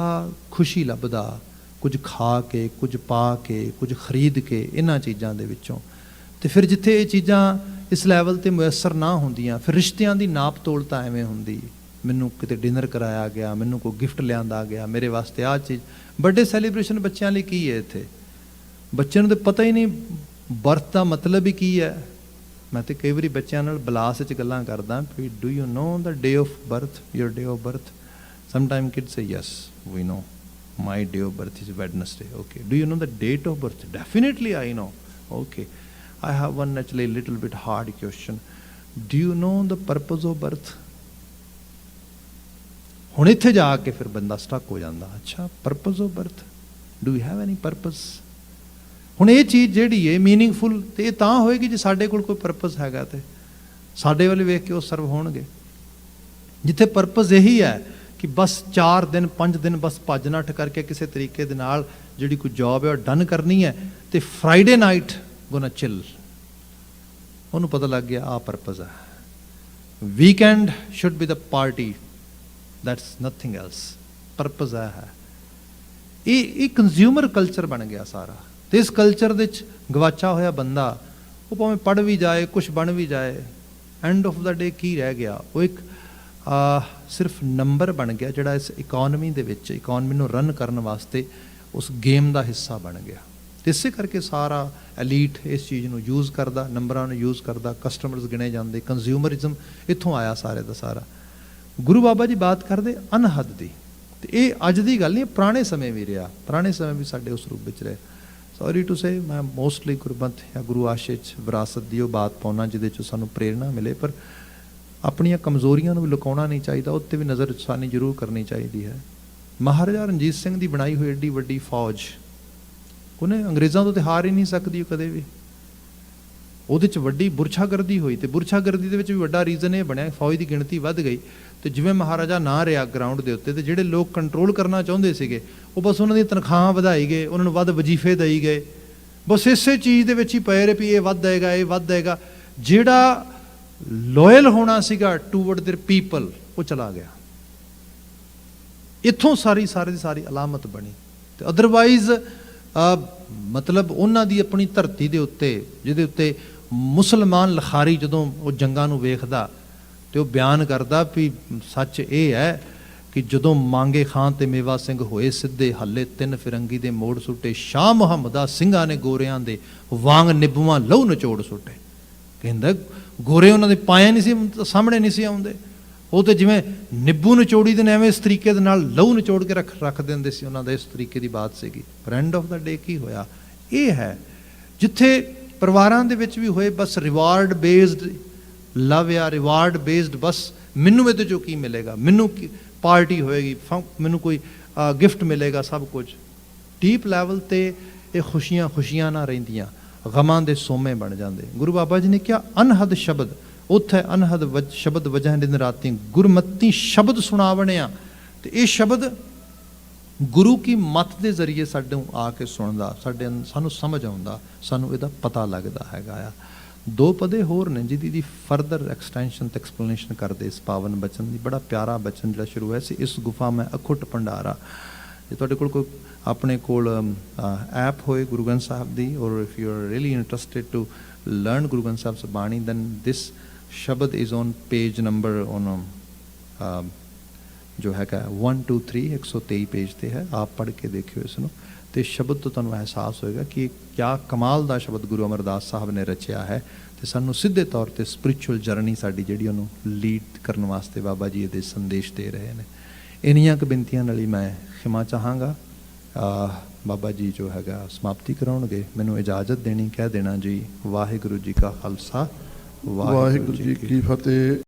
ਖੁਸ਼ੀ ਲੱਭਦਾ ਕੁਝ ਖਾ ਕੇ, ਕੁਝ ਪਾ ਕੇ, ਕੁਝ ਖਰੀਦ ਕੇ, ਇਹਨਾਂ ਚੀਜ਼ਾਂ ਦੇ ਵਿੱਚੋਂ। ਤੇ ਫਿਰ ਜਿੱਥੇ ਇਹ ਚੀਜ਼ਾਂ ਇਸ ਲੈਵਲ 'ਤੇ ਮੁਯੱਸਰ ਨਾ ਹੁੰਦੀਆਂ, ਫਿਰ ਰਿਸ਼ਤਿਆਂ ਦੀ ਨਾਪ ਤੋਲ ਤਾਂ ਐਵੇਂ ਹੁੰਦੀ, ਮੈਨੂੰ ਕਿਤੇ ਡਿਨਰ ਕਰਾਇਆ ਗਿਆ, ਮੈਨੂੰ ਕੋਈ ਗਿਫਟ ਲਿਆਂਦਾ ਗਿਆ, ਮੇਰੇ ਵਾਸਤੇ ਆਹ ਚੀਜ਼। ਬਰਥਡੇ ਸੈਲੀਬ੍ਰੇਸ਼ਨ ਬੱਚਿਆਂ ਲਈ ਕੀ ਹੈ? ਇੱਥੇ ਬੱਚਿਆਂ ਨੂੰ ਤਾਂ ਪਤਾ ਹੀ ਨਹੀਂ ਬਰਥ ਦਾ ਮਤਲਬ ਹੀ ਕੀ ਹੈ। ਮੈਂ ਤਾਂ ਕਈ ਵਾਰੀ ਬੱਚਿਆਂ ਨਾਲ ਬਲਾਸ 'ਚ ਗੱਲਾਂ ਕਰਦਾ, we do you know the day of birth, your day of birth? Sometime kids say yes we know, my day of birth is Wednesday. Okay, do you know the date of birth? Definitely I know. Okay, I have one actually little bit hard question. Do you know the purpose of birth? ਹੁਣ ਇੱਥੇ ਜਾ ਕੇ ਫਿਰ ਬੰਦਾ stuck ਹੋ ਜਾਂਦਾ, ਅੱਛਾ purpose of birth, do you have any purpose? ਹੁਣ ਇਹ ਚੀਜ਼ ਜਿਹੜੀ ਹੈ ਮੀਨਿੰਗਫੁਲ ਤੇ ਇਹ ਤਾਂ ਹੋਏਗੀ ਜੇ ਸਾਡੇ ਕੋਲ ਕੋਈ ਪਰਪਸ ਹੈਗਾ, ਤੇ ਸਾਡੇ ਵੱਲ ਵੇਖ ਕੇ ਉਹ ਸਰਵ ਹੋਣਗੇ। ਜਿੱਥੇ ਪਰਪਸ ਇਹੀ ਹੈ ਕਿ ਬਸ 4 ਦਿਨ 5 ਦਿਨ ਬਸ ਭੱਜ ਨੱਠ ਕਰਕੇ ਕਿਸੇ ਤਰੀਕੇ ਦੇ ਨਾਲ ਜਿਹੜੀ ਕੋਈ ਜੌਬ ਹੈ ਉਹ ਡਨ ਕਰਨੀ ਹੈ, ਤੇ ਫਰਾਈਡੇ ਨਾਈਟ ਗੋਨਾ ਚਿਲ, ਉਹਨੂੰ ਪਤਾ ਲੱਗ ਗਿਆ ਆਹ ਪਰਪਸ ਹੈ। Weekend should be the party, that's nothing else. Purpose ਹੈ ਇਹ ਕੰਜ਼ਿਊਮਰ ਕਲਚਰ ਬਣ ਗਿਆ ਸਾਰਾ, ਤੇ ਇਸ ਕਲਚਰ ਦੇ ਵਿੱਚ ਗਵਾਚਾ ਹੋਇਆ ਬੰਦਾ ਉਹ ਭਾਵੇਂ ਪੜ੍ਹ ਵੀ ਜਾਏ, ਕੁਛ ਬਣ ਵੀ ਜਾਏ, ਐਂਡ ਆਫ ਦਾ ਡੇ ਕੀ ਰਹਿ ਗਿਆ? ਉਹ ਇੱਕ ਸਿਰਫ ਨੰਬਰ ਬਣ ਗਿਆ ਜਿਹੜਾ ਇਸ ਇਕੋਨਮੀ ਦੇ ਵਿੱਚ, ਇਕੋਨਮੀ ਨੂੰ ਰਨ ਕਰਨ ਵਾਸਤੇ ਉਸ ਗੇਮ ਦਾ ਹਿੱਸਾ ਬਣ ਗਿਆ। ਤੇ ਇਸੇ ਕਰਕੇ ਸਾਰਾ ਐਲੀਟ ਇਸ ਚੀਜ਼ ਨੂੰ ਯੂਜ਼ ਕਰਦਾ, ਨੰਬਰਾਂ ਨੂੰ ਯੂਜ਼ ਕਰਦਾ, ਕਸਟਮਰਸ ਗਿਣੇ ਜਾਂਦੇ, ਕੰਜ਼ਿਊਮਰਿਜ਼ਮ ਇੱਥੋਂ ਆਇਆ ਸਾਰੇ ਦਾ ਸਾਰਾ। ਗੁਰੂ ਬਾਬਾ ਜੀ ਬਾਤ ਕਰਦੇ ਅਨਹਦ ਦੀ, ਤੇ ਇਹ ਅੱਜ ਦੀ ਗੱਲ ਨਹੀਂ, ਪੁਰਾਣੇ ਸਮੇਂ ਵੀ ਰਿਹਾ, ਪੁਰਾਣੇ ਸਮੇਂ ਵੀ ਸਾਡੇ ਉਸ ਰੂਪ ਵਿੱਚ ਰਹੇ। ਸੌਰੀ ਟੂ ਸੇ ਮੈਂ ਮੋਸਟਲੀ ਗੁਰਮਤਿ ਜਾਂ ਗੁਰੂ ਆਸ਼ਿਸ਼ ਵਿਰਾਸਤ ਦੀ ਉਹ ਬਾਤ ਪਾਉਣਾ ਜਿਹਦੇ 'ਚੋਂ ਸਾਨੂੰ ਪ੍ਰੇਰਣਾ ਮਿਲੇ, ਪਰ ਆਪਣੀਆਂ ਕਮਜ਼ੋਰੀਆਂ ਨੂੰ ਵੀ ਲੁਕਾਉਣਾ ਨਹੀਂ ਚਾਹੀਦਾ, ਉੱਤੇ ਵੀ ਨਜ਼ਰਸਾਨੀ ਜ਼ਰੂਰ ਕਰਨੀ ਚਾਹੀਦੀ ਹੈ। ਮਹਾਰਾਜਾ ਰਣਜੀਤ ਸਿੰਘ ਦੀ ਬਣਾਈ ਹੋਈ ਏਡੀ ਵੱਡੀ ਫੌਜ, ਉਹਨੇ ਅੰਗਰੇਜ਼ਾਂ ਤੋਂ ਤੇ ਹਾਰ ਹੀ ਨਹੀਂ ਸਕਦੀ ਉਹ ਕਦੇ ਵੀ। ਉਹਦੇ 'ਚ ਵੱਡੀ ਬੁਰਛਾਗਰਦੀ ਹੋਈ, ਤੇ ਬੁਰਛਾਗਰਦੀ ਦੇ ਵਿੱਚ ਵੀ ਵੱਡਾ ਰੀਜ਼ਨ ਇਹ ਬਣਿਆ ਫੌਜ ਦੀ ਗਿਣਤੀ ਵੱਧ ਗਈ, ਤੇ ਜਿਵੇਂ ਮਹਾਰਾਜਾ ਨਾ ਰਿਹਾ ਗਰਾਊਂਡ ਦੇ ਉੱਤੇ, ਤੇ ਜਿਹੜੇ ਲੋਕ ਕੰਟਰੋਲ ਕਰਨਾ ਚਾਹੁੰਦੇ ਸੀਗੇ ਉਹ ਬਸ ਉਹਨਾਂ ਦੀਆਂ ਤਨਖਾਹਾਂ ਵਧਾਈ ਗਏ, ਉਹਨਾਂ ਨੂੰ ਵੱਧ ਵਜ਼ੀਫੇ ਦੇਈ ਗਏ, ਬਸ ਇਸੇ ਚੀਜ਼ ਦੇ ਵਿੱਚ ਹੀ ਪਏ ਰਹੇ ਵੀ ਇਹ ਵੱਧ ਆਏਗਾ, ਇਹ ਵੱਧ ਆਏਗਾ। ਜਿਹੜਾ ਲੋਇਲ ਹੋਣਾ ਸੀਗਾ ਟੂਵਰਡ देयर ਪੀਪਲ ਉਹ ਚਲਾ ਗਿਆ। ਇੱਥੋਂ ਸਾਰੀ ਦੀ ਸਾਰੀ ਅਲਾਮਤ ਬਣੀ। ਤੇ ਅਦਰਵਾਈਜ਼ ਮਤਲਬ ਉਹਨਾਂ ਦੀ ਆਪਣੀ ਧਰਤੀ ਦੇ ਉੱਤੇ, ਜਿਹਦੇ ਉੱਤੇ ਮੁਸਲਮਾਨ ਲਖਾਰੀ ਜਦੋਂ ਉਹ ਜੰਗਾਂ ਨੂੰ ਵੇਖਦਾ ਤੇ ਉਹ ਬਿਆਨ ਕਰਦਾ ਵੀ ਸੱਚ ਇਹ ਹੈ ਕਿ ਜਦੋਂ ਮੰਗੇ ਖਾਂ ਤੇ ਮੇਵਾ ਸਿੰਘ ਹੋਏ ਸਿੱਧੇ, ਹੱਲੇ 3 ਫਿਰੰਗੀ ਦੇ ਮੋੜ ਸੁੱਟੇ, ਸ਼ਾਹ ਮੁਹੰਮਦਾ ਸਿੰਘਾਂ ਨੇ ਗੋਰਿਆਂ ਦੇ ਵਾਂਗ ਨਿੱਬੂਆਂ ਲਹੂ ਨਚੋੜ ਸੁੱਟੇ। ਕਹਿੰਦਾ ਗੋਰੇ ਉਹਨਾਂ ਦੇ ਪਾਇਆ ਨਹੀਂ ਸੀ, ਸਾਹਮਣੇ ਨਹੀਂ ਸੀ ਆਉਂਦੇ, ਉਹ ਤੇ ਜਿਵੇਂ ਨਿੱਬੂ ਨਚੋੜੀ ਦੇ ਨੇ ਐਵੇਂ ਇਸ ਤਰੀਕੇ ਦੇ ਨਾਲ ਲਹੂ ਨਚੋੜ ਕੇ ਰੱਖ ਦਿੰਦੇ ਸੀ, ਉਹਨਾਂ ਦਾ ਇਸ ਤਰੀਕੇ ਦੀ ਬਾਤ ਸੀਗੀ। ਪਰ ਐਂਡ ਆਫ ਦਾ ਡੇ ਕੀ ਹੋਇਆ? ਇਹ ਹੈ ਜਿੱਥੇ ਪਰਿਵਾਰਾਂ ਦੇ ਵਿੱਚ ਵੀ ਹੋਏ ਬਸ ਰਿਵਾਰਡ ਬੇਸਡ ਲਵ ਜਾਂ ਰਿਵਾਰਡ ਬੇਸਡ, ਬਸ ਮੈਨੂੰ ਇਹਦੇ ਚੋਂ ਕੀ ਮਿਲੇਗਾ, ਮੈਨੂੰ ਪਾਰਟੀ ਹੋਏਗੀ, ਮੈਨੂੰ ਕੋਈ ਗਿਫਟ ਮਿਲੇਗਾ, ਸਭ ਕੁਝ। ਡੀਪ ਲੈਵਲ ਤੇ ਇਹ ਖੁਸ਼ੀਆਂ ਨਾ ਰਹਿੰਦੀਆਂ, ਗਮਾਂ ਦੇ ਸੋਮੇ ਬਣ ਜਾਂਦੇ। ਗੁਰੂ ਬਾਬਾ ਜੀ ਨੇ ਕਿਹਾ ਅਨਹਦ ਸ਼ਬਦ, ਉੱਥੇ ਅਨਹਦ ਸ਼ਬਦ ਵਜਹ ਦਿਨ ਰਾਤੀ ਗੁਰਮਤੀ ਸ਼ਬਦ ਸੁਣਾਵਣਿਆ। ਤੇ ਇਹ ਸ਼ਬਦ ਗੁਰੂ ਕੀ ਮੱਤ ਦੇ ਜ਼ਰੀਏ ਸਾਡੇ ਆ ਕੇ ਸੁਣਦਾ, ਸਾਨੂੰ ਸਮਝ ਆਉਂਦਾ, ਸਾਨੂੰ ਇਹਦਾ ਪਤਾ ਲੱਗਦਾ ਹੈਗਾ ਆ। 2 ਪਦੇ ਹੋਰ ਨੇ ਜਿਹਦੀ ਫਰਦਰ ਐਕਸਟੈਂਸ਼ਨ ਤੇ ਐਕਸਪਲੇਨੇਸ਼ਨ ਕਰਦੇ ਇਸ ਪਾਵਨ ਬਚਨ ਦੀ। ਬੜਾ ਪਿਆਰਾ ਬਚਨ ਜਿਹੜਾ ਸ਼ੁਰੂ ਹੋਇਆ ਸੀ, ਇਸ ਗੁਫਾ ਮੈਂ ਅਖੁੱਟ ਭੰਡਾਰਾ। ਜੇ ਤੁਹਾਡੇ ਕੋਲ ਕੋਈ ਆਪਣੇ ਕੋਲ ਐਪ ਹੋਏ ਗੁਰੂ ਗ੍ਰੰਥ ਸਾਹਿਬ ਦੀ, or if you are really interested to learn Guru Granth Sahib bani, then this shabad is on page number on ਜੋ ਹੈਗਾ 1 2 3 123 ਪੇਜ ਤੇ ਹੈ। ਆਪ ਪੜ੍ਹ ਕੇ ਦੇਖਿਓ ਇਸ ਨੂੰ, ਤੇ ਸ਼ਬਦ ਤੋਂ ਤੁਹਾਨੂੰ ਅਹਿਸਾਸ ਹੋਏਗਾ ਕਿ ਕਿਆ ਕਮਾਲ ਦਾ ਸ਼ਬਦ ਗੁਰੂ ਅਮਰਦਾਸ ਸਾਹਿਬ ਨੇ ਰਚਿਆ ਹੈ, ਤੇ ਸਾਨੂੰ ਸਿੱਧੇ ਤੌਰ ਤੇ ਸਪਿਰਿਚੁਅਲ ਜਰਨੀ ਸਾਡੀ ਜਿਹੜੀ ਉਹਨੂੰ ਲੀਡ ਕਰਨ ਵਾਸਤੇ ਬਾਬਾ ਜੀ ਇਹਦੇ ਸੰਦੇਸ਼ ਦੇ ਰਹੇ ਨੇ। ਇੰਨੀਆਂ ਕੁ ਬੇਨਤੀਆਂ ਨਾਲ ਹੀ ਮੈਂ ਖਿਮਾ ਚਾਹਾਂਗਾ। ਬਾਬਾ ਜੀ ਜੋ ਹੈਗਾ ਸਮਾਪਤੀ ਕਰਾਉਣਗੇ, ਮੈਨੂੰ ਇਜਾਜ਼ਤ ਦੇਣੀ, ਕਹਿ ਦੇਣਾ ਜੀ ਵਾਹਿਗੁਰੂ ਜੀ ਕਾ ਖਾਲਸਾ, ਵਾਹਿਗੁਰੂ ਜੀ ਕੀ ਫਤਿਹ।